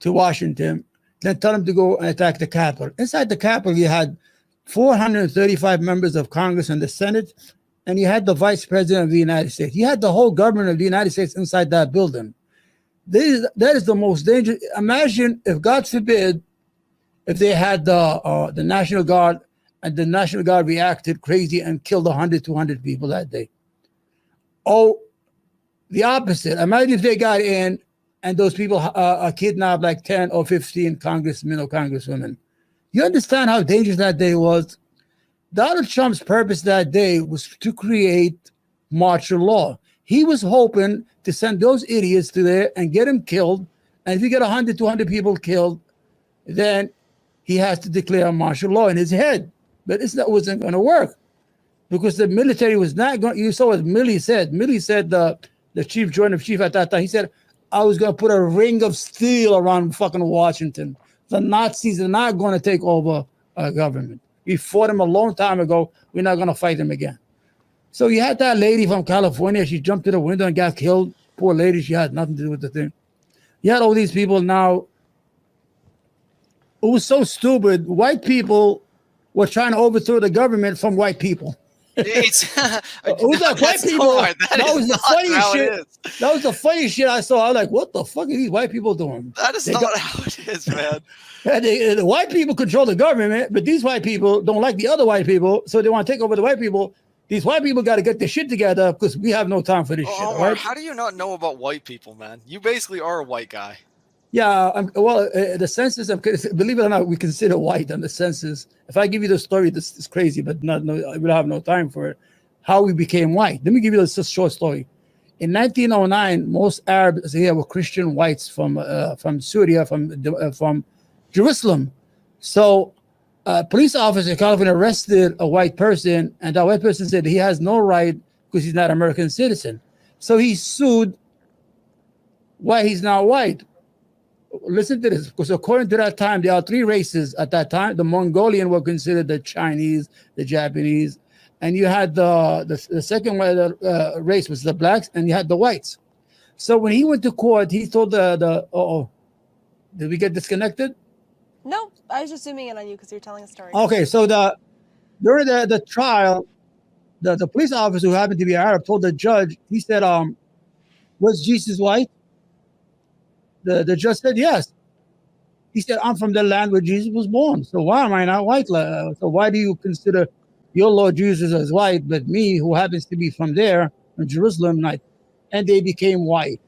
to Washington, then tell them to go and attack the Capitol. Inside the Capitol, you had 435 members of Congress and the Senate, and you had the Vice President of the United States. You had the whole government of the United States inside that building. That is the most dangerous. Imagine if, God forbid, if they had the National Guard, and the National Guard reacted crazy and killed 100, 200 people that day. Oh, the opposite. Imagine if they got in and those people kidnapped like 10 or 15 congressmen or congresswomen. You understand how dangerous that day was? Donald Trump's purpose that day was to create martial law. He was hoping to send those idiots to there and get them killed. And if you get 100, 200 people killed, then he has to declare martial law in his head. But that wasn't going to work because the military was not going. You saw what Milley said. Milley said, the chief, joint of chief at that time, he said, I was going to put a ring of steel around fucking Washington. The Nazis are not going to take over our government. We fought them a long time ago. We're not going to fight them again. So you had that lady from California. She jumped to the window and got killed. Poor lady. She had nothing to do with the thing. You had all these people now. It was so stupid. White people were trying to overthrow the government from white people. It's It was like white people. That was the funniest shit. That was the funniest shit I saw. I was like, what the fuck are these white people doing? That is not how it is, man. The white people control the government, but these white people don't like the other white people, so they want to take over the white people. These white people got to get their shit together because we have no time for this shit. Omar, Right? how do you not know about white people, man? You basically are a white guy. Yeah, the census, believe it or not, we consider white on the census. If I give you the story, this is crazy, but we'll have no time for it. How we became white. Let me give you this short story. In 1909, most Arabs here were Christian whites from Syria, from Jerusalem. So a police officer in California arrested a white person, and that white person said he has no right because he's not an American citizen. So he sued why he's not white. Listen to this, because according to that time, there are three races at that time. The Mongolian were considered the Chinese, the Japanese, and you had the second race was the blacks, and you had the whites. So when he went to court, he told did we get disconnected? No, I was just zooming in on you because you're telling a story. Okay, so during the trial, the police officer who happened to be Arab told the judge, he said, was Jesus white? The judge said yes. He said, I'm from the land where Jesus was born. So why am I not white? So why do you consider your Lord Jesus as white, but me, who happens to be from there, in Jerusalem, not? And they became white.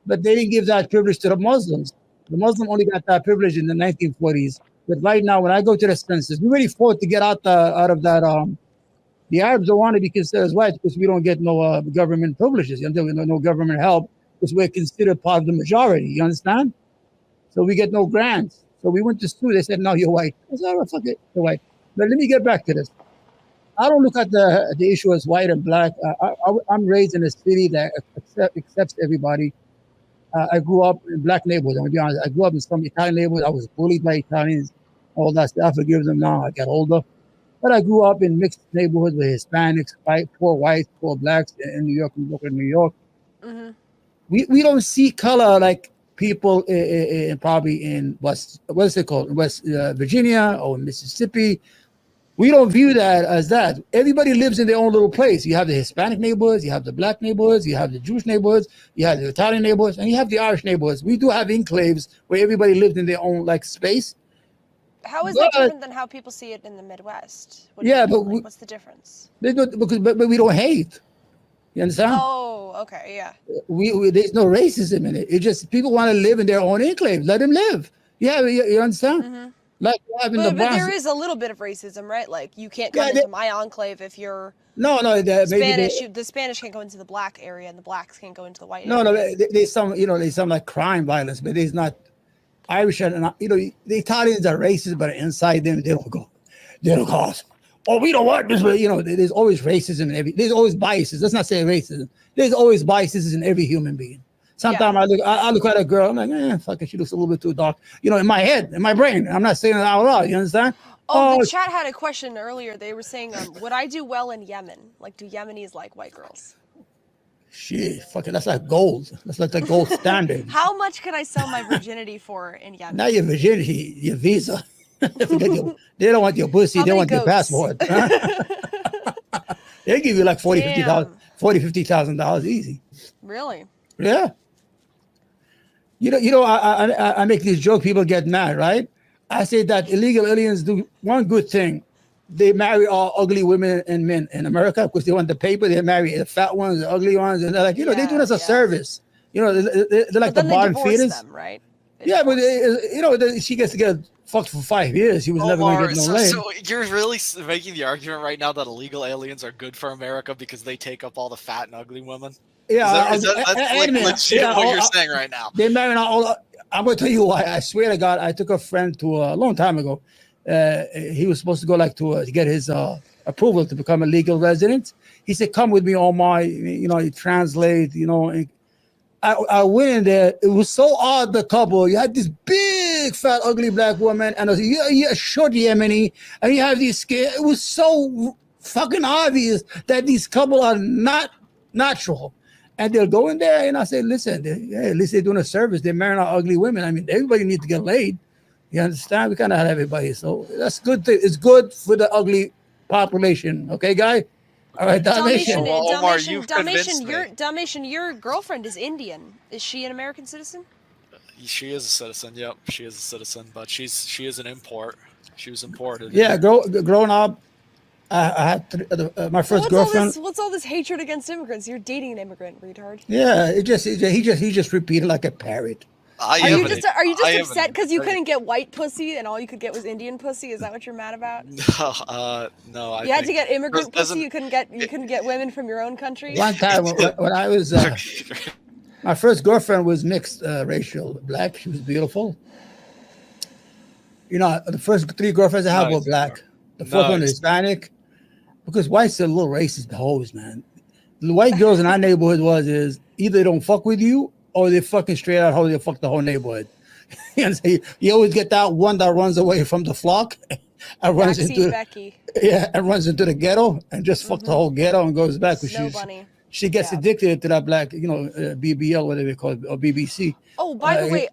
But they didn't give that privilege to the Muslims. The Muslim only got that privilege in the 1940s. But right now, when I go to the census, we already fought to get out of that. The Arabs don't want to be considered as white because we don't get no government privileges. No government help because we're considered part of the majority. You understand? So we get no grants. So we went to sue. They said, no, you're white. I said, all right, fuck it, you're white. But let me get back to this. I don't look at the issue as white and black. I'm raised in a city that accepts everybody. I grew up in black neighborhoods. I'm gonna be honest. I grew up in some Italian neighborhoods. I was bullied by Italians, all that stuff. I forgive them now. I got older. But I grew up in mixed neighborhoods with Hispanics, poor whites, poor blacks in New York, New York. Mm-hmm. We don't see color like people probably in what's it called, West Virginia or Mississippi. We don't view that as that. Everybody lives in their own little place. You have the Hispanic neighborhoods, you have the black neighborhoods, you have the Jewish neighborhoods, you have the Italian neighborhoods, and you have the Irish neighborhoods. We do have enclaves where everybody lived in their own space. How is that different than how people see it in the Midwest? What's the difference? But we don't hate. You understand? Oh, okay, yeah. We there's no racism in it. It's just people want to live in their own enclave. Let them live. Yeah, you understand? Mm-hmm. Like but there is a little bit of racism, right? Like you can't come into my enclave if you're Spanish. The Spanish can't go into the black area, and the blacks can't go into the white area. No, there's some like crime violence, but there's not Irish and the Italians are racist, but inside them they don't go. Oh, we don't want this, but there's always racism in there's always biases. Let's not say racism. There's always biases in every human being. Sometimes I look at a girl, I'm like, fuck it, she looks a little bit too dark. In my head, in my brain. I'm not saying it out loud, you understand? The chat had a question earlier. They were saying, would I do well in Yemen? Like, do Yemenis like white girls? Shit, fuck it, that's like gold. That's like the gold standard. How much could I sell my virginity for in Yemen? Not your virginity, your visa. They don't want your pussy, they want your passport. They give you like $50,000 easy. Really? Yeah. I make this joke, people get mad, right? I say that illegal aliens do one good thing. They marry all ugly women and men in America because they want the paper. They marry the fat ones, the ugly ones, and they're like, they do this as a service. You know, they're like But then the they bottom divorced feeders. them, right? Yeah, but you know, she gets to get fucked for 5 years. She was never going to Omar, get no so, lane. so you're really making the argument right now that illegal aliens are good for America because they take up all the fat and ugly women? Yeah, That's like legit what you're saying right now? They marry all. I'm going to tell you why. I swear to God, I took a friend to a long time ago. He was supposed to go like to get his approval to become a legal resident. He said, "Come with me, Omar." You know, he translate. You know, and I went in there. It was so odd. The couple. You had this big, fat, ugly black woman and a short Yemeni, and you have these skin. It was so fucking obvious that these couple are not natural. And they'll go in there, and I say, listen, at least they're doing a service. They're marrying out ugly women. I mean, everybody needs to get laid. You understand? We kind of have everybody. So that's good. It's good for the ugly population. Okay, guy? All right, Dalmatian. Well, Omar, you've convinced me. Dalmatian, your girlfriend is Indian. Is she an American citizen? She is a citizen. Yep, she is a citizen, but she is an import. She was imported. Yeah, growing up, I had my first girlfriend. What's all this hatred against immigrants? You're dating an immigrant, retard. Yeah, he just repeated like a parrot. Are you just upset because you couldn't get white pussy and all you could get was Indian pussy? Is that what you're mad about? No. You had to get immigrant pussy. You couldn't get women from your own country. One time when I was my first girlfriend was mixed racial, black. She was beautiful. You know, the first 3 girlfriends I had were black. The fourth one is Hispanic. Because whites are a little racist, the hoes, man. The white girls in our neighborhood is either they don't fuck with you or they fucking straight out how they fuck the whole neighborhood. You always get that one that runs away from the flock and runs into Becky. Yeah, and runs into the ghetto and just fuck the whole ghetto and goes back. Snow bunny. She gets addicted to that black, BBL, whatever they call it, or BBC. Oh, by the way,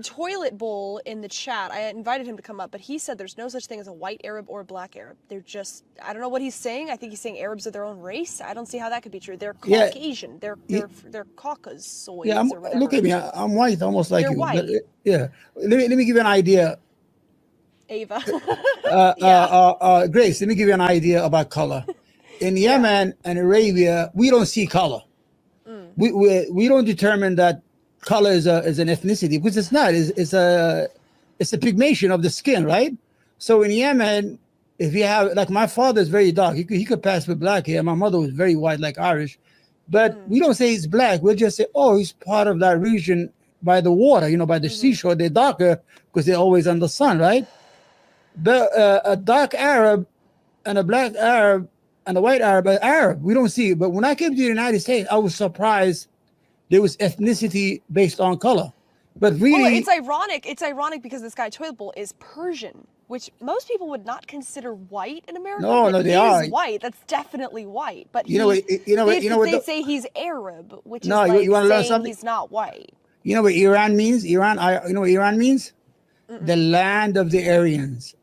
Toilet Bowl in the chat, I invited him to come up, but he said there's no such thing as a white Arab or a black Arab. They're just, I don't know what he's saying. I think he's saying Arabs are their own race. I don't see how that could be true. They're Caucasian. They're Caucasoids or whatever. Look at me. I'm white, almost like You're you. white. Yeah. Let me give you an idea. Ava. Grace, let me give you an idea about color. In Yemen and Arabia, we don't see color. We don't determine that color is an ethnicity, because it's not. It's a pigmentation of the skin, right? So in Yemen, if you have, like, my father is very dark. He could pass for black hair. My mother was very white, like Irish. But we don't say he's black. We'll just say, oh, he's part of that region by the water, by the seashore. They're darker because they're always on the sun, right? But a dark Arab and a black Arab and a white Arab are Arab. We don't see it. But when I came to the United States, I was surprised there was ethnicity based on color. But really, well, it's ironic. It's ironic because this guy Toilet Bowl is Persian, which most people would not consider white in America. No, they are white. That's definitely white. But they say he's Arab, which no, is like you want to learn saying something? he's not white. You know what Iran means? You know what Iran means? The land of the Aryans.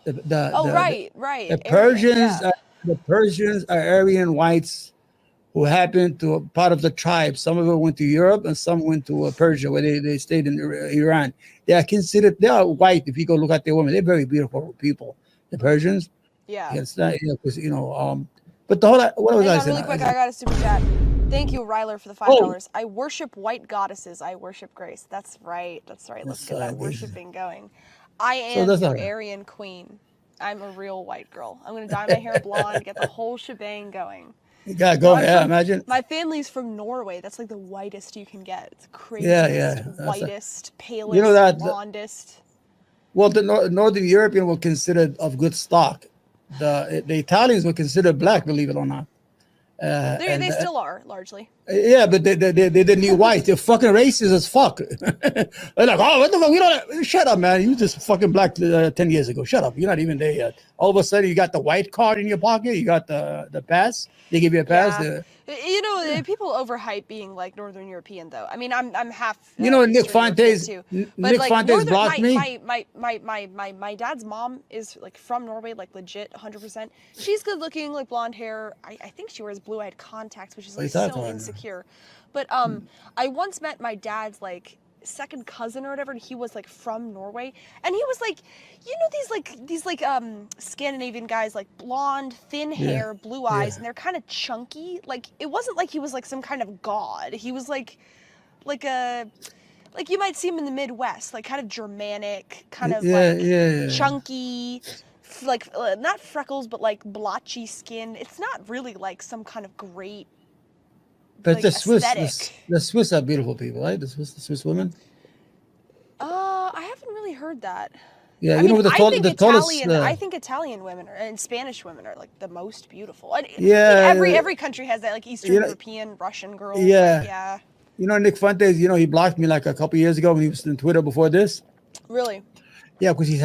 Right. The Persians. The Persians are Aryan whites who happened to part of the tribe. Some of them went to Europe and some went to Persia, where they stayed in Iran. They are white. If you go look at their women, they're very beautiful people. The Persians. Yeah. Because but the whole, what was I saying? Really quick, I got a super chat. Thank you, Ryler, for the $5. I worship white goddesses. I worship Grace. That's right. Let's get that worshiping going. I am your Aryan queen. I'm a real white girl. I'm going to dye my hair blonde, get the whole shebang going. You got to go, imagine. My family's from Norway. That's like the whitest you can get. It's crazy. Whitest, palest, blondest. Well, the Northern European were considered of good stock. The Italians were considered black, believe it or not. They still are, largely. Yeah, but they're the new white. They're fucking racist as fuck. They're like, oh, what the fuck? We don't. Shut up, man. You just fucking black 10 years ago. Shut up. You're not even there yet. All of a sudden, you got the white card in your pocket. You got the pass. They give you a pass. Yeah. People overhype being like Northern European, though. I mean, I'm half. Nick Fontes. Nick Fontes blocked me. My dad's mom is like from Norway, like legit 100%. She's good looking, like blonde hair. I think she wears blue-eyed contacts, which is like so insecure. But I once met my dad's like second cousin or whatever, and he was like from Norway, and he was like, these Scandinavian guys, like blonde, thin hair, blue eyes, and they're kind of chunky. Like, it wasn't like he was like some kind of god. He was like like you might see him in the Midwest, like kind of Germanic, kind of yeah. chunky, like not freckles, but like blotchy skin. It's not really like some kind of great. But Like, the Swiss, aesthetic. the Swiss are beautiful people, right? The Swiss women. I haven't really heard that. Yeah, I you mean, know the Italian. tallest. I think Italian women and Spanish women are like the most beautiful. And, Yeah, every country has that, like Eastern you know, European, Russian girls. yeah. Like, yeah. You know Nick Fuentes. You know he blocked me like a couple years ago when he was on Twitter before this. Really. Yeah, because he's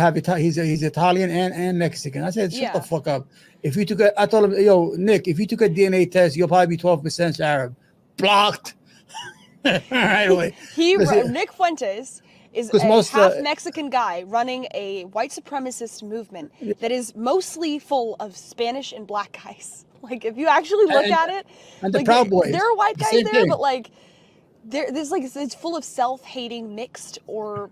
Italian and Mexican. I said, shut the Yeah. fuck up. If you I told him, yo, Nick, if you took a DNA test, you'll probably be 12% Arab. Blocked. Right away. Nick Fuentes is 'Cause a most, half Mexican guy running a white supremacist movement that is mostly full of Spanish and black guys. Like, if you actually look at it, and the like, Proud Boys, there are white the guys same there, thing. but like, there's like it's full of self-hating mixed or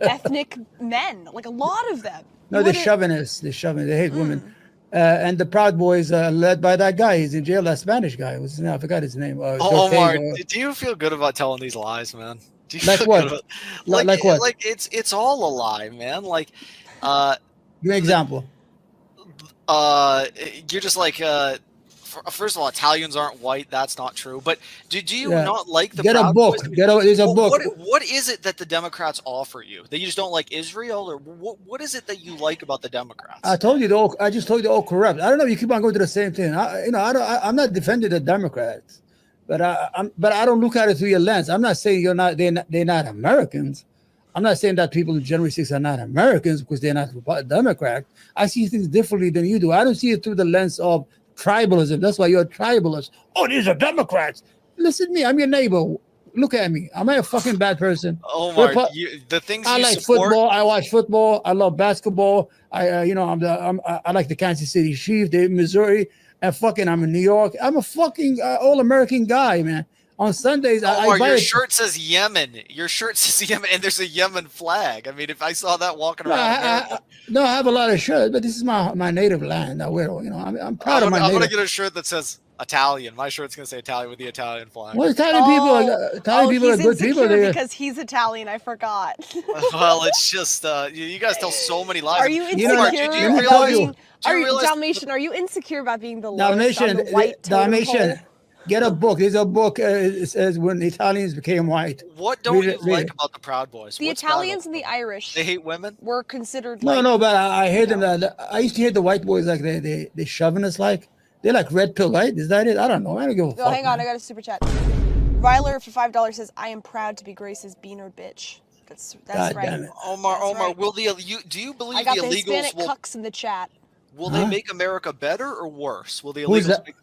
ethnic men. Like a lot of them. No, You they're wouldn't- chauvinists. They hate women. And the Proud Boys, led by that guy, he's in jail. That Spanish guy. What's his name? I forgot his name. Omar, Ortega. do you feel good about telling these lies, man? Do you Like feel what? good about- Like what? Like it's all a lie, man. Like, Give me an example. you're just like, first of all, Italians aren't white. That's not true. But do you Yeah. not like the Get a Proud book. Boys? There's a book. What is it that the Democrats offer you? That you just don't like Israel, or what is it that you like about the Democrats? I told you I just told you they're all corrupt. I don't know. You keep on going to the same thing. I'm not defending the Democrats, but I don't look at it through your lens. I'm not saying they're not Americans. I'm not saying that people in January 6th are not Americans because they're not Democrat. I see things differently than you do. I don't see it through the lens of tribalism. That's why you're a tribalist. Oh, these are Democrats. Listen to me. I'm your neighbor. Look at me. Am I a fucking bad person? Omar, the things I you like support. football. I watch football. I love basketball. I like the Kansas City Chiefs. They're in Missouri, and I'm in New York. I'm a fucking all-American guy, man. On Sundays, Omar, I buy your a shirt says Yemen. Your shirt says Yemen, and there's a Yemen flag. I mean, if I saw that walking No, around, I have a lot of shirts, but this is my native land. I wear, I'm proud of my I'm native. gonna get a shirt that says Italian. My shirt's gonna say Italian with the Italian flag. Well, Italian people are he's good people. insecure They, because he's Italian. I forgot. Well, it's just you guys tell so many lies. Are you Omar, insecure? do you Let me about tell realize? being, Do you realize? Dalmatian, are you insecure about being the lowest Dalmatian, on the white totem Dalmatian, pole? get a book. There's a book. It says when Italians became white. What don't Read you it. like about the Proud Boys? The What's bad about Italians and the them? Irish They hate women. were considered No, but I hear them. I used to hear the white boys like they chauvinists like. They're like red pill, right? Is that it? I don't know. I don't give a fuck. Oh, hang on, man. I got a super chat. Ryler for $5 says, "I am proud to be Grace's beaner bitch." That's God right. damn it. Omar, That's right. will do you believe I got the the illegals Hispanic cucks in the chat. will they make America better or worse? Will the Who's illegals that? make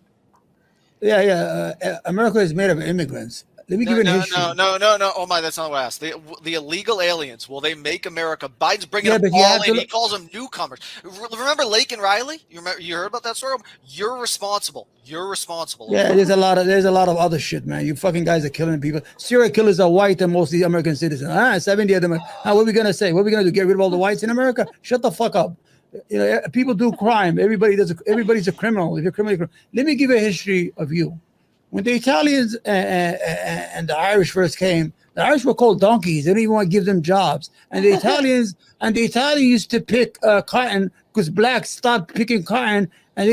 America is made of immigrants. Let me give you an history. No. Oh my, that's not what I asked. The illegal aliens, will they make America? Biden's bringing Yeah, them but you all have in. to He calls them newcomers. Remember Lake and Riley? You heard about that story? You're responsible. You're responsible. Yeah, there's a lot of other shit, man. You fucking guys are killing people. Serial killers are white and mostly American citizens. 70 of them. What are we gonna say? What are we gonna do? Get rid of all the whites in America? Shut the fuck up. You know, people do crime. Everybody's a criminal. If you're a criminal, let me give you a history of you. When the Italians and the Irish first came, the Irish were called donkeys. They didn't even want to give them jobs. And the Italians used to pick cotton because blacks stopped picking cotton. And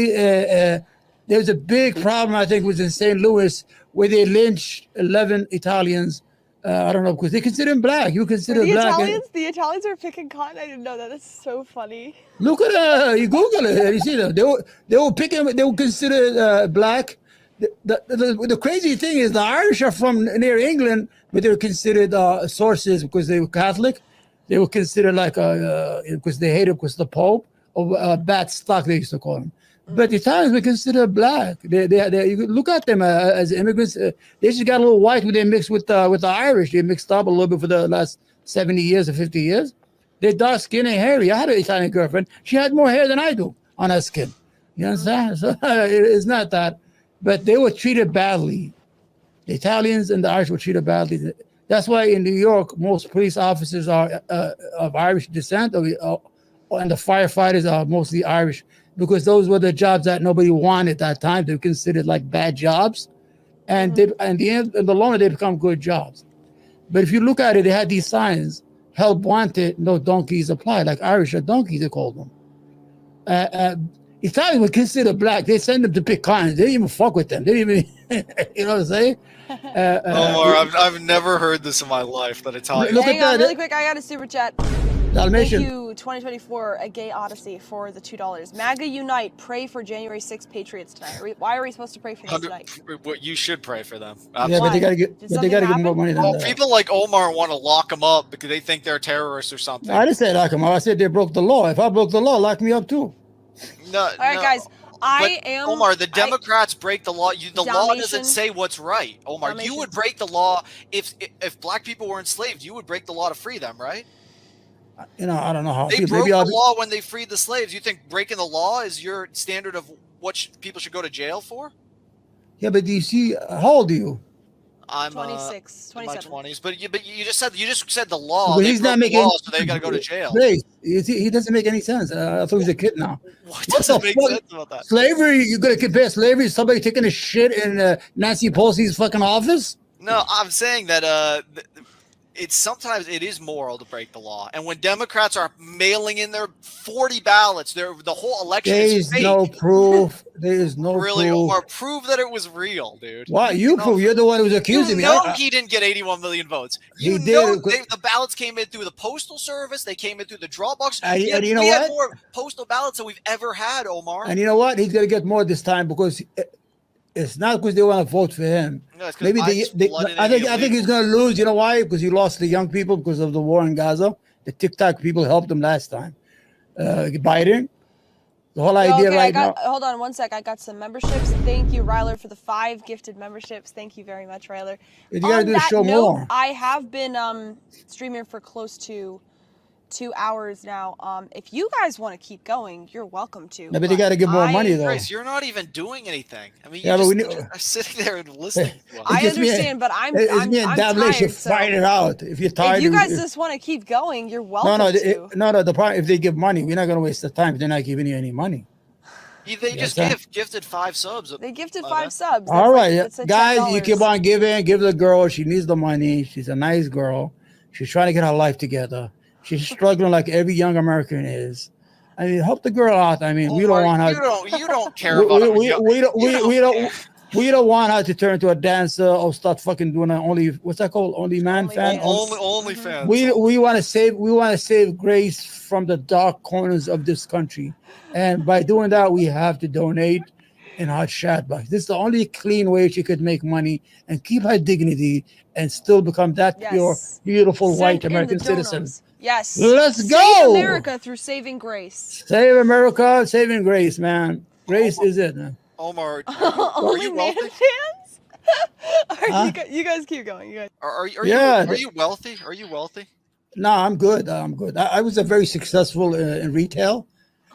there was a big problem, I think, was in St. Louis where they lynched 11 Italians. I don't know, because they consider them black. You consider black. The Italians are picking cotton. I didn't know that. That's so funny. Look at you Google it, and you see them. They were picking. They were considered black. The crazy thing is the Irish are from near England, but they were considered sources because they were Catholic. They were considered like because they hated because the Pope or bad stock they used to call them. But the Italians were considered black. They you look at them as immigrants. They just got a little white when they mixed with the Irish. They mixed up a little bit for the last 70 years or 50 years. They're dark skinned and hairy. I had an Italian girlfriend. She had more hair than I do on her skin. You understand? So it's not that. But they were treated badly. The Italians and the Irish were treated badly. That's why in New York, most police officers are of Irish descent, and the firefighters are mostly Irish, because those were the jobs that nobody wanted at that time. They were considered like bad jobs. And in the long run, they become good jobs. But if you look at it, they had these signs: "Help wanted, no donkeys apply." Like Irish are donkeys, they called them. Italians were considered black. They send them to pick cotton. They didn't even fuck with them. They didn't even, you know what I'm saying? Omar, I've never heard this in my life. That Italian. Look Hang at on, that. really quick. I got a super chat. Dalmatian. Thank you, 2024, a gay odyssey for the $2. MAGA unite. Pray for January 6th Patriots tonight. Why are we supposed to pray for them tonight? What you should pray for them. Yeah, but they gotta get, Did but they gotta get more something money than Well, that. people like Omar want to lock them up because they think they're terrorists or something. I didn't say lock them up. I said they broke the law. If I broke the law, lock me up too. No, All right, guys. Omar, the Democrats break the law. The law doesn't Dalmatian? say what's right. Omar, you Dalmatian. would break the law if black people were enslaved. You would break the law to free them, right? You know, I don't know how. They Maybe broke I'll the be- law when they freed the slaves. You think breaking the law is your standard of what people should go to jail for? Yeah, but do you see? How old are you? I'm 26, in my 27. 20s, but you just said the law. But They he's not broke the making. law, so they got to go to jail. Grace, he doesn't make any sense. I thought he's a kid now. What What doesn't the make fuck? sense about that? Slavery? You're gonna compare slavery to somebody taking a shit in Nancy Pelosi's fucking office? No, I'm saying that it's sometimes it is moral to break the law, and when Democrats are mailing in their 40 ballots, the whole election There is is fake. no proof. There is no Really, proof. Omar, prove that it was real, dude. Why? You know- prove. You're the one who was You accusing me. know he didn't get 81 million votes. He You did. know the ballots came in through the postal service. They came in through the drop box. And we had, you know we had what? more postal ballots than we've ever had, Omar. And you know what? He's gonna get more this time because it's not because they want to vote for him. No, it's 'cause Maybe Biden's they flooding I think any he's gonna lose. You know why? Because he lost the young people because of the war in Gaza. The TikTok people helped him last time. Biden. The whole idea Okay, right now. hold on one sec. I got some memberships. Thank you, Ryler, for the 5 gifted memberships. Thank you very much, Ryler. You gotta On do the that show note, more. I have been streaming for close to 2 hours now. If you guys want to keep going, you're welcome to. No, but they gotta give more money though. Grace, you're not even doing anything. I mean, Yeah, but you're we just need- sitting there and listening to us. I It's me and- understand, but I'm It's me and I'm Damnation tired. So fight it out. If you're tired, if you guys if- just want to keep going, you're no, welcome no, to. no. The problem if they give money, we're not gonna waste the time. If they're not giving you any money. They just Yes, gifted 5 subs. They gifted Okay. 5 subs. All right, that's like guys, you keep $10. on giving. Give the girl. She needs the money. She's a nice girl. She's trying to get her life together. She's struggling like every young American is. I mean, help the girl out. I mean, we don't Omar, want her. You don't care about it. We don't want her to turn into a dancer or start fucking doing an what's that called? Only man fan. Only fans. We want to save Grace from the dark corners of this country, and by doing that, we have to donate in her chat box. This is the only clean way she could make money and keep her dignity and still become that pure, Yes. beautiful Send white in American the citizen. donos. Yes. Let's Save go. America through saving grace. Save America, saving Grace, man. Grace is it, man. Omar, Only you man wealthy? fans? All right, Huh? you guys keep going. You guys. Are Yeah. you wealthy? Are you wealthy? No, I'm good. I was a very successful in retail.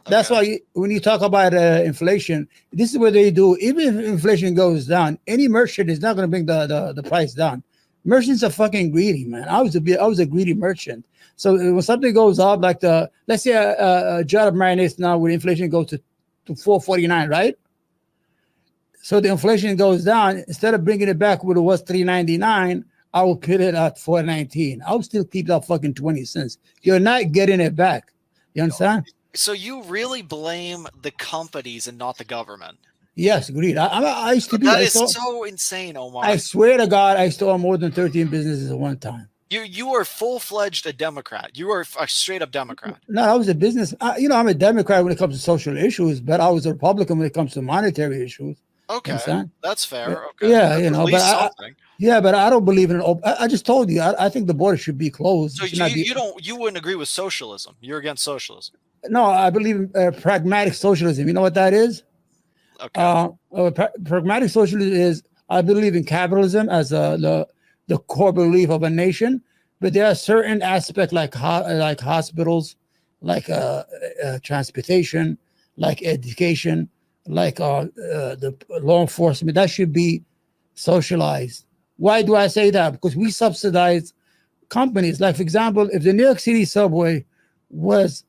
That's why when you talk about inflation, this is what they do. Even if inflation goes down, any merchant is not going to bring the price down. Merchants are fucking greedy, man. I was a greedy merchant. So when something goes up, like let's say a jar of mayonnaise now with inflation goes to $4.49, right? So the inflation goes down. Instead of bringing it back what it was $3.99, I will put it at $4.19. I'll still keep that fucking 20 cents. You're not getting it back. You understand? So you really blame the companies and not the government? Yes, agreed. I used to be. That is so insane, Omar. I swear to God, I stole more than 13 businesses at one time. You are full-fledged a Democrat. You are a straight-up Democrat. No, I was a business. I'm a Democrat when it comes to social issues, but I was a Republican when it comes to monetary issues. Okay, understand? that's fair. Okay, Yeah, That's you know, at least but something. but I don't believe in. I just told you. I think the border should be closed. So It should not be- you wouldn't agree with socialism. You're against socialism. No, I believe in pragmatic socialism. You know what that is? Okay. Pragmatic socialism is I believe in capitalism as the core belief of a nation, but there are certain aspects like hospitals, like transportation, like education, like the law enforcement that should be socialized. Why do I say that? Because we subsidize companies. Like for example, if the New York City subway was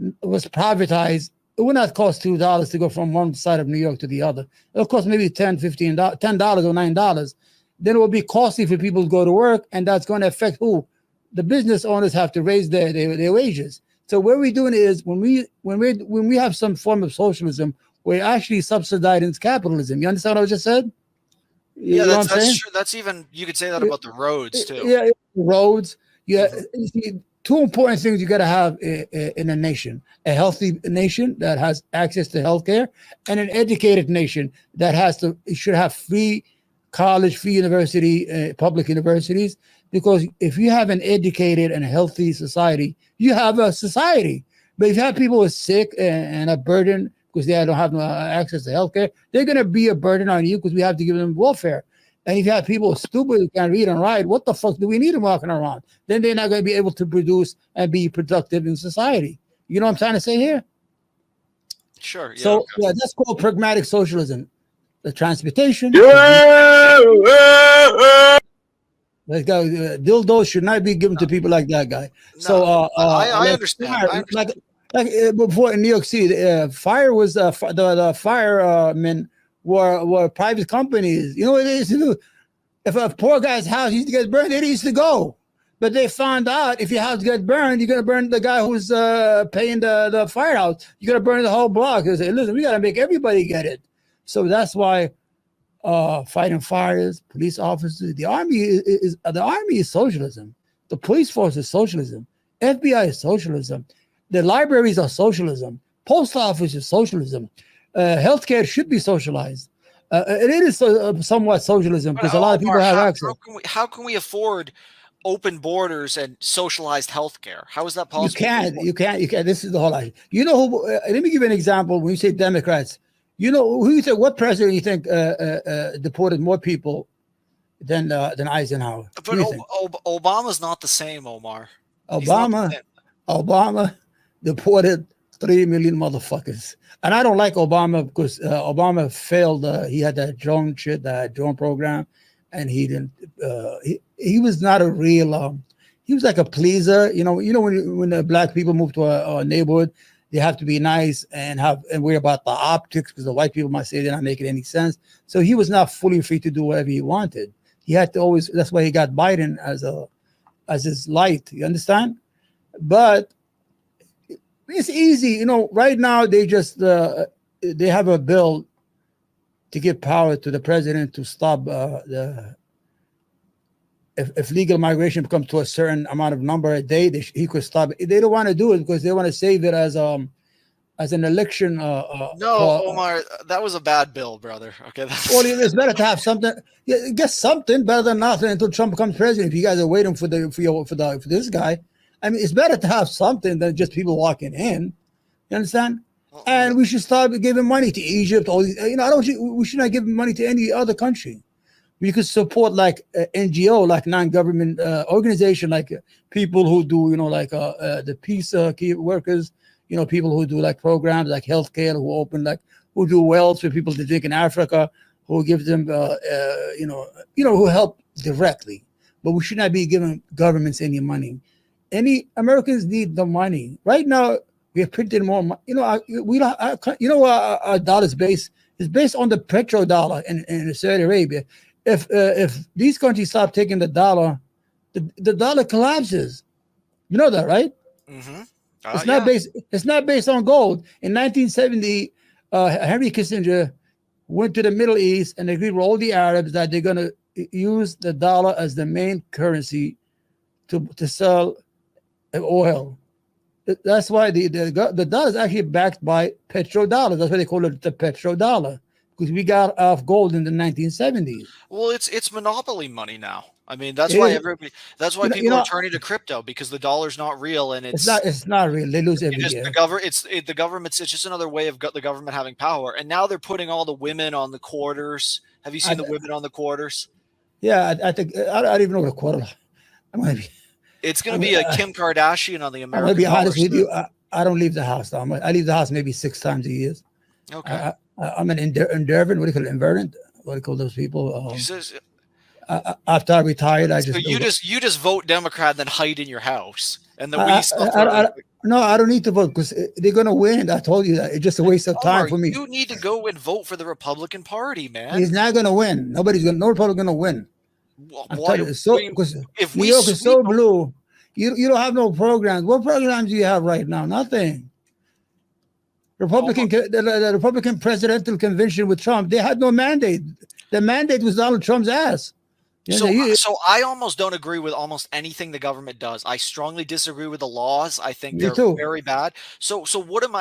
privatized, it would not cost $2 to go from one side of New York to the other. It would cost maybe $10 or $9. then it will be costly for people to go to work, and that's going to affect who? The business owners have to raise their wages. So what we're doing is when we have some form of socialism, we're actually subsidizing capitalism. You understand what I just said? You Yeah, know what I'm that's saying? true. That's even, you could say that about the roads too. Yeah, roads. Yeah, you see, two important things you got to have in a nation: a healthy nation that has access to healthcare, and an educated nation that should have free college, free university, public universities. Because if you have an educated and healthy society, you have a society. But if you have people who are sick and a burden because they don't have no access to healthcare, they're going to be a burden on you because we have to give them welfare. And if you have people stupid who can't read and write, what the fuck do we need them walking around? Then they're not going to be able to produce and be productive in society. You know what I'm trying to say here? Sure. Yeah, So okay. yeah, that's called pragmatic socialism. The transportation. Let's go. Dildos should not be given to people like that guy. No, So I understand. Fire, I understand. like before in New York City, fire was the firemen were private companies. You know what it is to do? If a poor guy's house used to get burned, they used to go. But they found out if your house gets burned, you're gonna burn the guy who's paying the firehouse. You're gonna burn the whole block. They say, listen, we gotta make everybody get it. So that's why fighting fires, police officers, the army is socialism. The police force is socialism. FBI is socialism. The libraries are socialism. Post office is socialism. Healthcare should be socialized. It is somewhat socialism because a lot of people have access. How can we afford open borders and socialized healthcare? How is that possible? You can't. This is the whole idea. You know who? Let me give you an example. When you say Democrats, you know who you think? What president you think deported more people than Eisenhower? But Obama's not the same, Omar. Obama deported 3 million motherfuckers, and I don't like Obama because Obama failed. He had that drone program, and he didn't. He was not a real. He was like a pleaser. You know when the black people move to a neighborhood, they have to be nice and worry about the optics because the white people might say they're not making any sense. So he was not fully free to do whatever he wanted. He had to always. That's why he got Biden as his light. You understand? But it's easy. Right now they just they have a bill to give power to the president to stop if legal migration becomes to a certain amount of number a day, he could stop it. They don't want to do it because they want to save it as an election. No, Omar, that was a bad bill, brother. Okay, well, it's better to have something. Yeah, get something better than nothing until Trump becomes president. If you guys are waiting for this guy, I mean, it's better to have something than just people walking in. You understand? And we should start giving money to Egypt. All these, we should not give money to any other country. We could support like NGO, like non-government organization, like people who do, the peace workers. People who do like programs like healthcare, who do wells for people to drink in Africa, who give them, who help directly. But we should not be giving governments any money. Americans need the money right now. We have printed more money. Our dollar's based on the petrodollar in Saudi Arabia. If these countries stop taking the dollar, the dollar collapses. You know that, right? Mm-hmm. It's not based on gold. In 1970, Henry Kissinger went to the Middle East and agreed with all the Arabs that they're going to use the dollar as the main currency to sell oil. That's why the dollar is actually backed by petrodollar. That's why they call it the petrodollar, because we got off gold in the 1970s. Well, it's monopoly money now. I mean, that's why people are turning to crypto, because the dollar's not real, and it's not real. They lose every year. The government's it's just another way of the government having power. And now they're putting all the women on the quarters. Have you seen the women on the quarters? Yeah, I think I don't even know what a quarter. It's going to be a Kim Kardashian on the American. I'm going to be honest with you. I don't leave the house. I leave the house maybe 6 times a year. Okay. I'm an inverted. What do you call it? Inverted? What do you call those people? After I retired, you just vote Democrat, then hide in your house, and then no, I don't need to vote because they're going to win. I told you that. It's just a waste of time for me. You need to go and vote for the Republican Party, man. He's not going to win. No Republican going to win. I'm Why? telling you, it's so we- because if New we York is sweep so 'em- blue. You don't have no programs. What programs do you have right now? Nothing. The Republican presidential convention with Trump, they had no mandate. The mandate was Donald Trump's ass. You know, So I almost don't agree with almost anything the government does. I strongly disagree with the laws. I think me they're too. very bad. So what am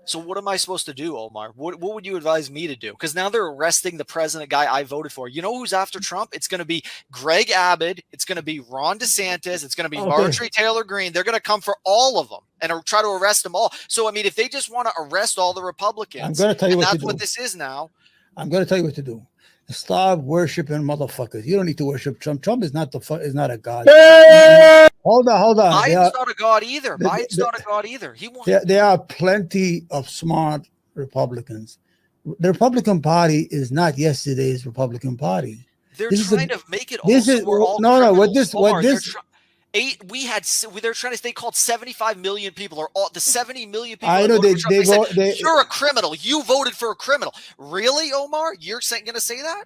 so what am I supposed to do, Omar? What would you advise me to do? Because now they're arresting the president guy I voted for. You know who's after Trump? It's going to be Greg Abbott. It's going to be Ron DeSantis. It's going to be Okay. Marjorie Taylor Greene. They're going to come for all of them and try to arrest them all. So I mean, if they just want to arrest all the Republicans, I'm going to tell you and what to that's do. what this is now. I'm going to tell you what to do. Stop worshiping motherfuckers. You don't need to worship Trump. Trump is not is not a god. Hold on. Biden's not a god either. Biden's not a god either. He won't. There are plenty of smart Republicans. The Republican Party is not yesterday's Republican Party. They're This is trying to make it all. this So is we're all no. criminals. Omar, What this? They're trying to. They called 75 million people, or all the 70 million people. I know that voted for Trump, said, you're a criminal. You voted for a criminal. Really, Omar? You're going to say that?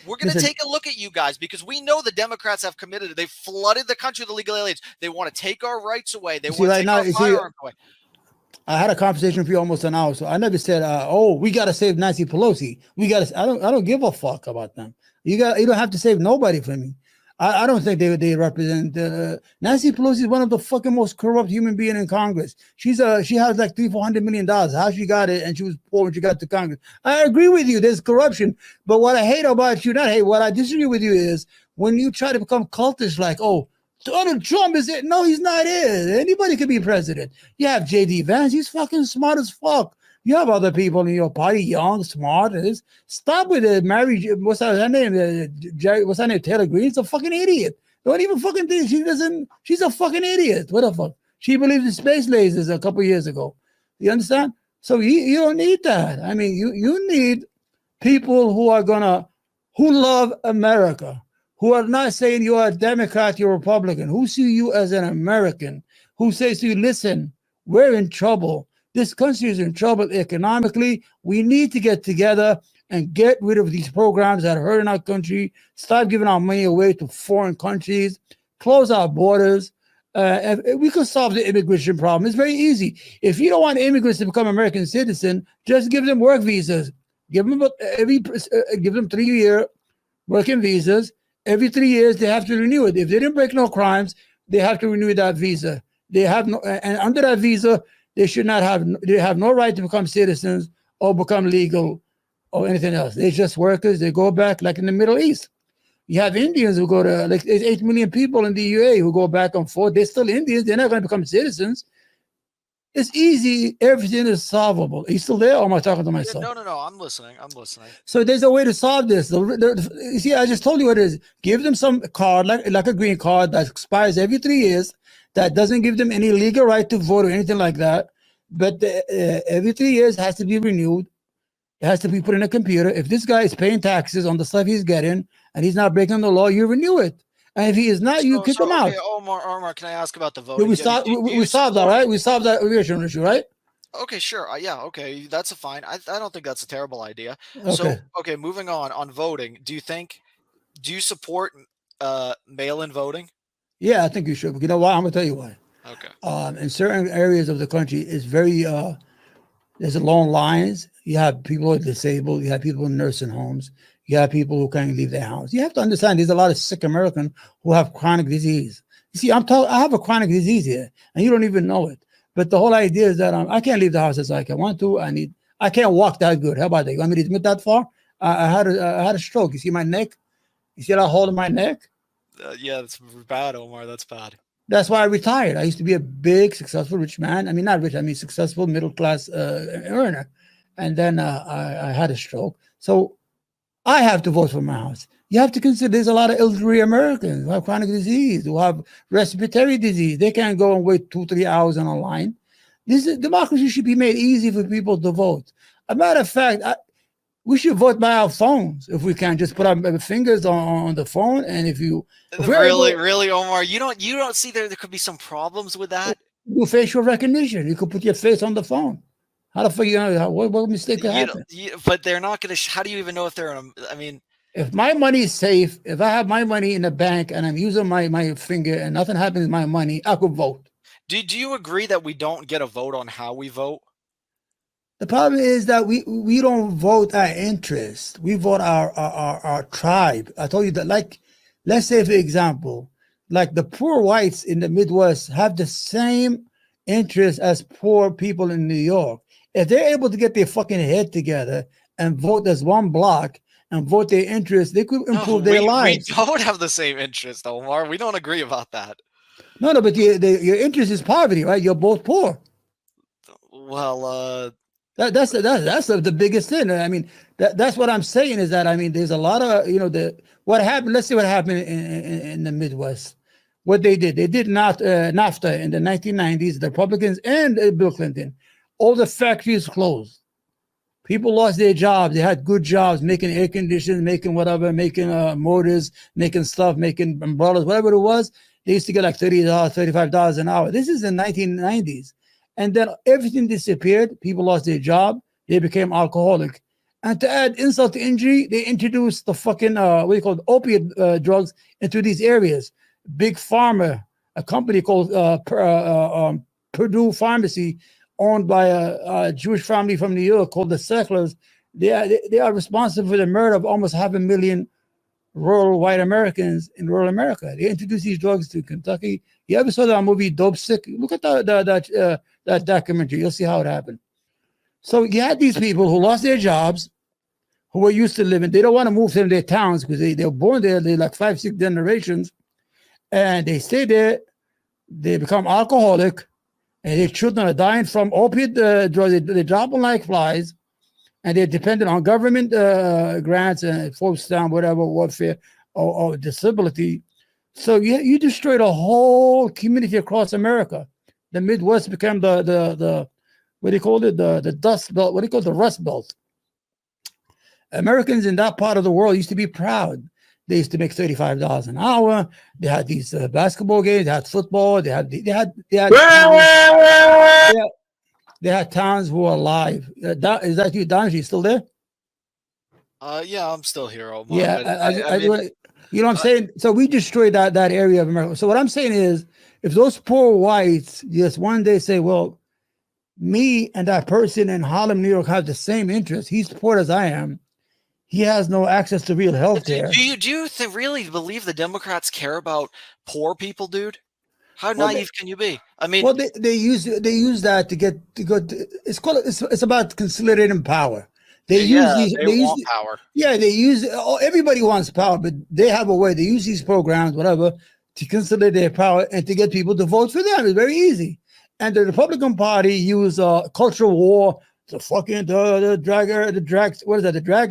We're going to take a look at you guys because we know the Democrats have committed it. They've flooded the country with illegal aliens. They want to take our rights away. They want to take our firearms away. I had a conversation with you almost an hour, so I never said, "Oh, we got to save Nancy Pelosi." We got to. I don't give a fuck about them. You don't have to save nobody for me. I don't think they represent. Nancy Pelosi is one of the fucking most corrupt human being in Congress. She has like $300-400 million. How she got it, and she was poor when she got to Congress. I agree with you. There's corruption, but what I hate about you, not hate, what I disagree with you is when you try to become cultish, like, oh, Donald Trump is it? No, he's not it. Anybody can be president. You have J.D. Vance. He's fucking smart as fuck. You have other people in your party, young, smart. Stop with the marriage. What's her name? What's her name? Taylor Greene. She's a fucking idiot. Don't even fucking think she doesn't. She's a fucking idiot. What the fuck? She believed in space lasers a couple years ago. You understand? So you don't need that. I mean, you need people who love America, who are not saying you are a Democrat, you're a Republican, who see you as an American, who says to you, listen, we're in trouble. This country is in trouble economically. We need to get together and get rid of these programs that are hurting our country. Stop giving our money away to foreign countries. Close our borders. We could solve the immigration problem. It's very easy. If you don't want immigrants to become American citizens, just give them work visas. Give them 3-year working visas. Every 3 years, they have to renew it. If they didn't break no crimes, they have to renew that visa. They have no, and under that visa, they have no right to become citizens or become legal or anything else. They're just workers. They go back like in the Middle East. You have Indians who go to, like, there's 8 million people in the UAE who go back and forth. They're still Indians. They're not going to become citizens. It's easy. Everything is solvable. Are you still there, or am I talking to myself? No. I'm listening. So there's a way to solve this. You see, I just told you what it is. Give them some card, like a green card that expires every 3 years, that doesn't give them any legal right to vote or anything like that. But every 3 years has to be renewed. It has to be put in a computer. If this guy is paying taxes on the stuff he's getting and he's not breaking the law, you renew it. And if he is not, you kick him out. Omar, can I ask about the voting? We solved that, right? We solved that immigration issue, right? Okay, sure. Yeah, okay. That's fine. I don't think that's a terrible idea. Okay. So, okay, moving on voting. Do you support mail-in voting? Yeah, I think you should. You know why? I'm going to tell you why. Okay. In certain areas of the country, it's very, there's long lines. You have people who are disabled. You have people in nursing homes. You have people who can't leave their house. You have to understand there's a lot of sick Americans who have chronic disease. You see, I have a chronic disease here, and you don't even know it. But the whole idea is that I can't leave the house as I want to. I can't walk that good. How about that? You want me to admit that far? I had a stroke. You see my neck? You see that hole in my neck? Yeah, that's bad, Omar. That's bad. That's why I retired. I used to be a big, successful, rich man. I mean, not rich. I mean, successful, middle-class earner. And then I had a stroke. So I have to vote for my house. You have to consider there's a lot of elderly Americans who have chronic disease, who have respiratory disease. They can't go and wait 2-3 hours on a line. Democracy should be made easy for people to vote. As a matter of fact, we should vote by our phones if we can. Just put our fingers on the phone, and if really, Omar, you don't see there could be some problems with that. Do facial recognition. You could put your face on the phone. How the fuck you know what mistake could happen? But they're not going to. How do you even know if they're? I mean, If my money is safe, if I have my money in the bank and I'm using my finger and nothing happens to my money, I could vote. Do you agree that we don't get a vote on how we vote? The problem is that we don't vote our interest. We vote our tribe. I told you that, like, let's say, for example, like the poor whites in the Midwest have the same interest as poor people in New York. If they're able to get their fucking head together and vote as one block and vote their interest, they could improve their lives. We don't have the same interest, Omar. We don't agree about that. No, but your interest is poverty, right? You're both poor. Well, That's the biggest thing. I mean, that's what I'm saying is that, I mean, there's a lot of, what happened. Let's see what happened in the Midwest. What they did not NAFTA in the 1990s, the Republicans and Bill Clinton, all the factories closed. People lost their jobs. They had good jobs, making air conditioners, making whatever, making motors, making stuff, making umbrellas, whatever it was. They used to get like $30, $35 an hour. This is the 1990s. And then everything disappeared. People lost their job. They became alcoholic. And to add insult to injury, they introduced the fucking, opiate drugs into these areas. Big Pharma, a company called Purdue Pharmacy, owned by a Jewish family from New York called the Sacklers. They are responsible for the murder of almost 500,000 rural white Americans in rural America. They introduced these drugs to Kentucky. You ever saw that movie Dope Sick? Look at that documentary. You'll see how it happened. So you had these people who lost their jobs, who were used to living. They don't want to move to their towns because they were born there. They're like 5, 6 generations. And they stay there. They become alcoholic. And their children are dying from opiate drugs. They drop them like flies. And they're dependent on government grants and food stamp, whatever, welfare or disability. So you destroyed a whole community across America. The Midwest became the what do you call it? The dust belt. What do you call it? The rust belt. Americans in that part of the world used to be proud. They used to make $35 an hour. They had these basketball games. They had football. They had they had towns who were alive. Is that you, Don? You still there? yeah, I'm still here, Omar. Yeah, you know what I'm saying? So we destroyed that area of America. So what I'm saying is, if those poor whites just one day say, well, me and that person in Harlem, New York have the same interest. He's poor as I am. He has no access to real health care. Do you really believe the Democrats care about poor people, dude? How naive can you be? I mean, well, they use that to go. It's about consolidating power. They want power. Yeah, they use. Everybody wants power, but they have a way. They use these programs, whatever, to consolidate their power and to get people to vote for them. It's very easy. And the Republican Party use cultural war to fucking the drag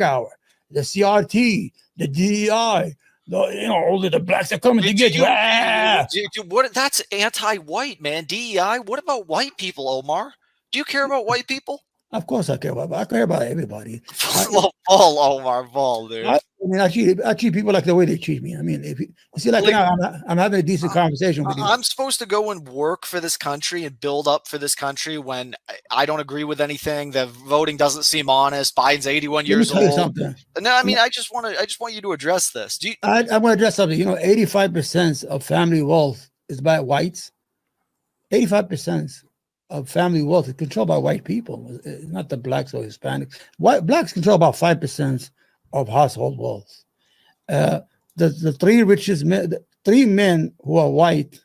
hour, the CRT, the DEI. All the blacks are coming to get you. What? That's anti-white, man. DEI. What about white people, Omar? Do you care about white people? Of course, I care about everybody. Omar, dude. I treat people like the way they treat me. I mean, if you see, like now, I'm having a decent conversation with you. I'm supposed to go and work for this country and build up for this country when I don't agree with anything. The voting doesn't seem honest. Biden's 81 years old. No, I mean, I just want you to address this. I want to address something. 85% of family wealth is by whites. 85% of family wealth is controlled by white people, not the blacks or Hispanics. Blacks control about 5% of household wealth. The three men who are white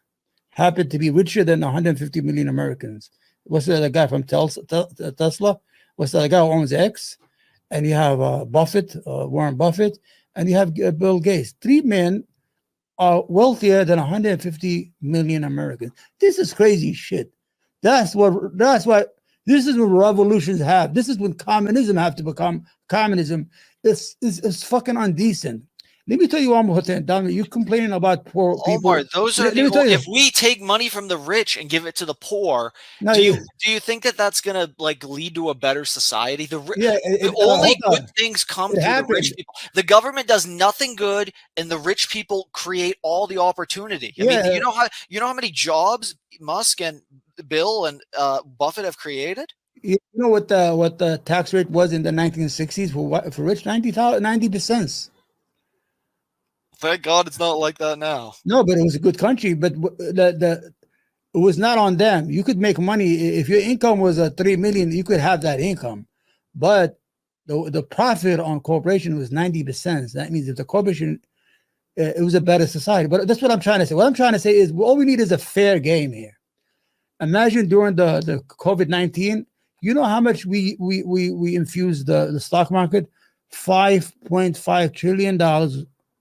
happen to be richer than 150 million Americans. What's the other guy from Tesla? What's the other guy who owns X? And you have Warren Buffett, and you have Bill Gates. 3 men are wealthier than 150 million Americans. This is crazy shit. This is what revolutions have. This is when communism have to become communism. It's fucking indecent. Let me tell you one more thing, Dominic. You're complaining about poor people. Omar, if we take money from the rich and give it to the poor, do you think that that's gonna lead to a better society? Only good things come to the rich people. The government does nothing good, and the rich people create all the opportunity. I mean, you know how many jobs Musk and Bill and Buffett have created? You know what the tax rate was in the 1960s for rich? 90%. Thank God it's not like that now. No, but it was a good country. But it was not on them. You could make money if your income was a 3 million. You could have that income, but the profit on corporation was 90%. That means if the corporation, it was a better society. But that's what I'm trying to say. What I'm trying to say is all we need is a fair game here. Imagine during the COVID-19, you know how much we infused the stock market? $5.5 trillion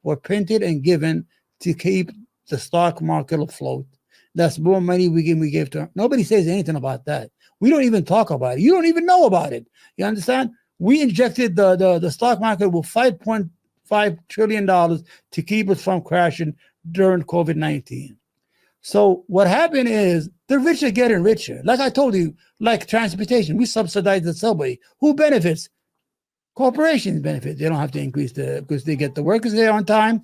were printed and given to keep the stock market afloat. That's more money we gave to them. Nobody says anything about that. We don't even talk about it. You don't even know about it. You understand? We injected the stock market with $5.5 trillion to keep it from crashing during COVID-19. So what happened is the rich are getting richer. Like I told you, like transportation, we subsidize the subway. Who benefits? Corporations benefit. They don't have to increase because they get the workers there on time.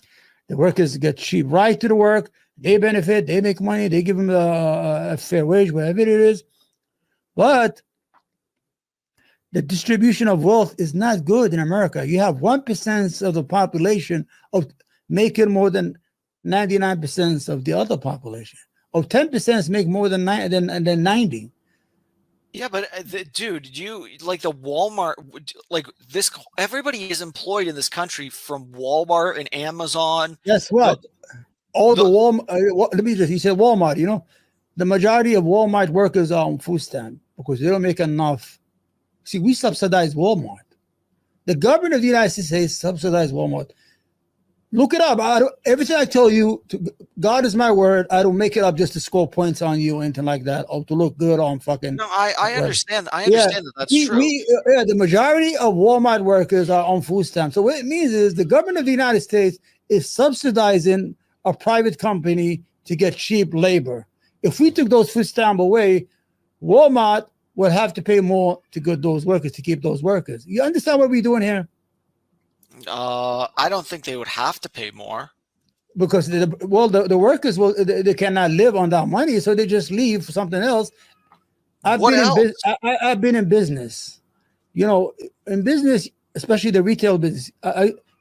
The workers get cheap ride to the work. They benefit. They make money. They give them a fair wage, whatever it is. But the distribution of wealth is not good in America. You have 1% of the population of making more than 99% of the other population. Of 10% make more than 90. Yeah, but dude, you like the Walmart, like this, everybody is employed in this country from Walmart and Amazon. Guess what? All the Walmart, let me just, you said Walmart, you know, the majority of Walmart workers are on food stamp because they don't make enough. See, we subsidize Walmart. The government of the United States subsidize Walmart. Look it up. Everything I tell you, God is my word. I don't make it up just to score points on you or anything like that, or to look good on fucking. No, I understand. I understand that that's true. The majority of Walmart workers are on food stamps. So what it means is the government of the United States is subsidizing a private company to get cheap labor. If we took those food stamps away, Walmart would have to pay more to get those workers, to keep those workers. You understand what we're doing here? I don't think they would have to pay more because the workers they cannot live on that money, so they just leave for something else. I've been in business, you know, in business, especially the retail business.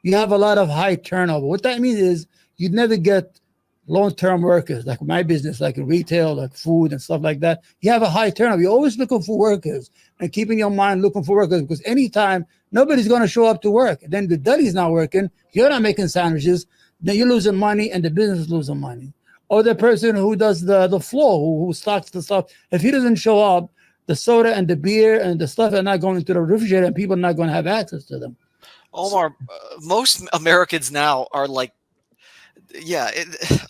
You have a lot of high turnover. What that means is you'd never get long-term workers like my business, like in retail, like food and stuff like that. You have a high turnover. You're always looking for workers and keeping your mind looking for workers because anytime nobody's going to show up to work. Then the deli's not working. You're not making sandwiches. Then you're losing money and the business is losing money. Or the person who does the floor, who stocks the stuff. If he doesn't show up, the soda and the beer and the stuff are not going into the refrigerator and people are not going to have access to them. Omar, most Americans now are like, yeah,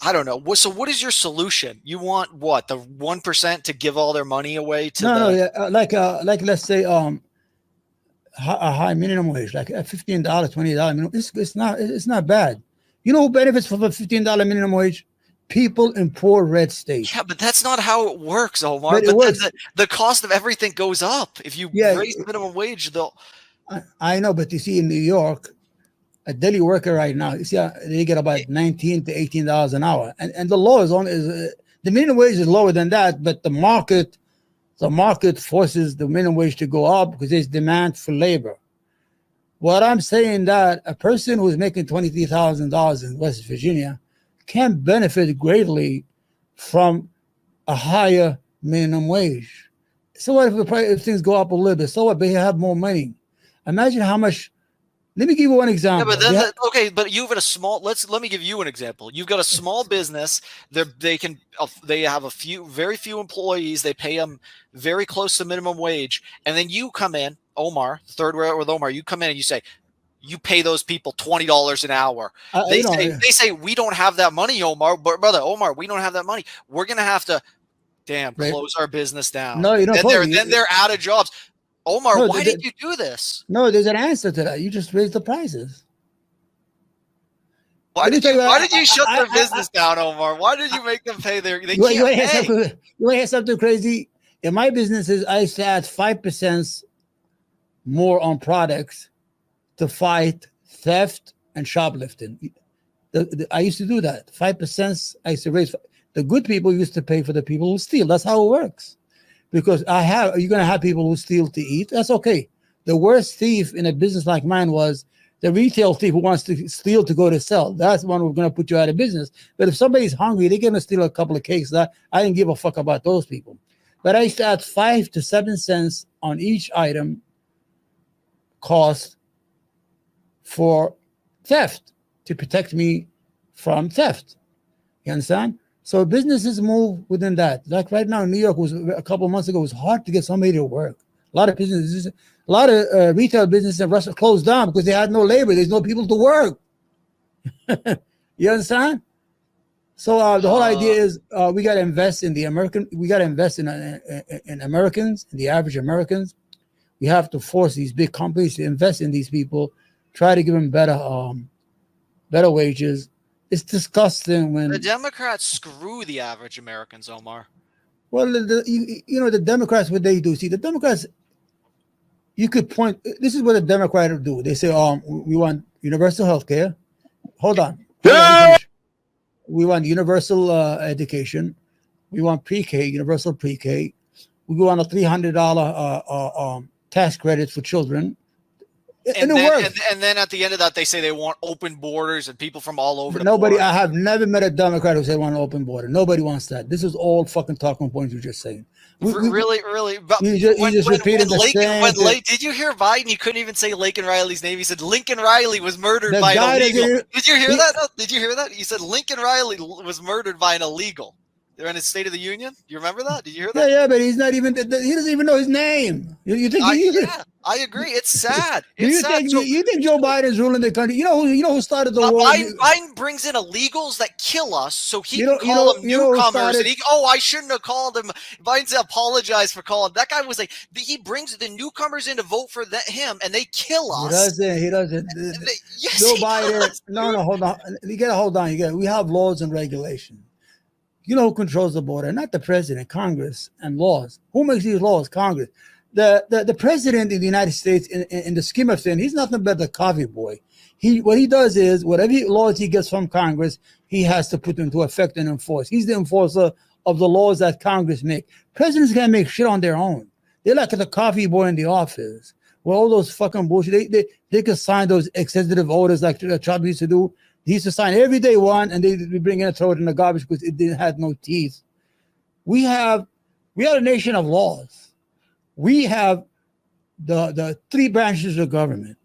I don't know. So what is your solution? You want what? The 1% to give all their money away to like let's say a high minimum wage, like $15, $20 it's not bad. You know who benefits from a $15 minimum wage? People in poor red states. Yeah, but that's not how it works, Omar. But the cost of everything goes up. If you raise the minimum wage, I know, but you see in New York, a deli worker right now, you see, they get about $19 to $18 an hour, and the law is the minimum wage is lower than that, but the market forces the minimum wage to go up because there's demand for labor. What I'm saying that a person who's making $23,000 in West Virginia can benefit greatly from a higher minimum wage. So what if things go up a little bit? So what? But you have more money. Imagine how much. Let me give you one example. Yeah, but then okay, but you've got a small. Let me give you an example. You've got a small business. They have very few employees. They pay them very close to minimum wage, and then you come in, Omar, third row with Omar. You come in and you say, you pay those people $20 an hour. They say we don't have that money, Omar. But brother, Omar, we don't have that money. We're gonna have to, close our business down. No, you know, then they're out of jobs. Omar, why did you do this? No, there's an answer to that. You just raise the prices. Why did you shut their business down, Omar? Why did you make them pay their? You want to hear something crazy? In my businesses, I used to add 5% more on products to fight theft and shoplifting. I used to do that. 5%. I used to raise. The good people used to pay for the people who steal. That's how it works. Because you're going to have people who steal to eat. That's okay. The worst thief in a business like mine was The retail thief who wants to steal to go to sell, that's the one we're going to put you out of business. But if somebody's hungry, they're going to steal a couple of cakes. I didn't give a fuck about those people. But I used to add 5 to 7 cents on each item cost for theft to protect me from theft. You understand? So businesses move within that. Like right now in New York, was a couple of months ago, it was hard to get somebody to work. A lot of businesses, a lot of retail businesses in Russia closed down because they had no labor. There's no people to work. You understand? So the whole idea is we got to invest in the American. We got to invest in Americans, in the average Americans. We have to force these big companies to invest in these people. Try to give them better wages. It's disgusting when the Democrats screw the average Americans, Omar. Well, you know, the Democrats, what they do. See, the Democrats, you could point. This is what the Democrats do. They say, we want universal health care. Hold on. We want universal education. We want pre-K, universal pre-K. We want a $300 tax credit for children. And then at the end of that, they say they want open borders and people from all over. Nobody, I have never met a Democrat who said want an open border. Nobody wants that. This is all fucking talking points you're just saying. Really. But you just repeated the same. Did you hear Biden? He couldn't even say Lincoln Riley's name. He said Lincoln Riley was murdered by an illegal. Did you hear that? No, did you hear that? He said Lincoln Riley was murdered by an illegal. They're in his State of the Union. You remember that? Did you hear that? Yeah, but he's not even. He doesn't even know his name. You think? Yeah, I agree. It's sad. It's sad. You think Joe Biden's ruling the country? You know who started the war? Biden brings in illegals that kill us, so he can call them newcomers. And I shouldn't have called him. Biden apologized for calling. That guy was like, he brings the newcomers in to vote for him, and they kill us. He doesn't. Yes, Joe Biden. No, hold on. You gotta hold on. We have laws and regulations. You know who controls the border? Not the president, Congress, and laws. Who makes these laws? Congress. The president in the United States, in the scheme of things, he's nothing but the coffee boy. What he does is, whatever laws he gets from Congress, he has to put into effect and enforce. He's the enforcer of the laws that Congress make. Presidents can't make shit on their own. They're like the coffee boy in the office. Well, all those fucking bullshit, they could sign those executive orders like Trump used to do. He used to sign every day one, and they bring it and throw it in the garbage because it had no teeth. We are a nation of laws. We have the 3 branches of government.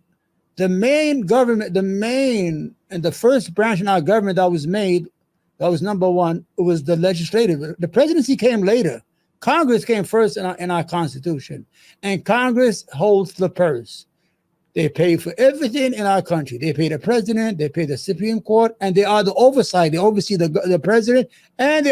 The main government, and the first branch in our government that was made, that was number 1, it was the legislative. The presidency came later. Congress came first in our Constitution, and Congress holds the purse. They pay for everything in our country. They pay the president, they pay the Supreme Court, and they are the oversight. They oversee the president, and they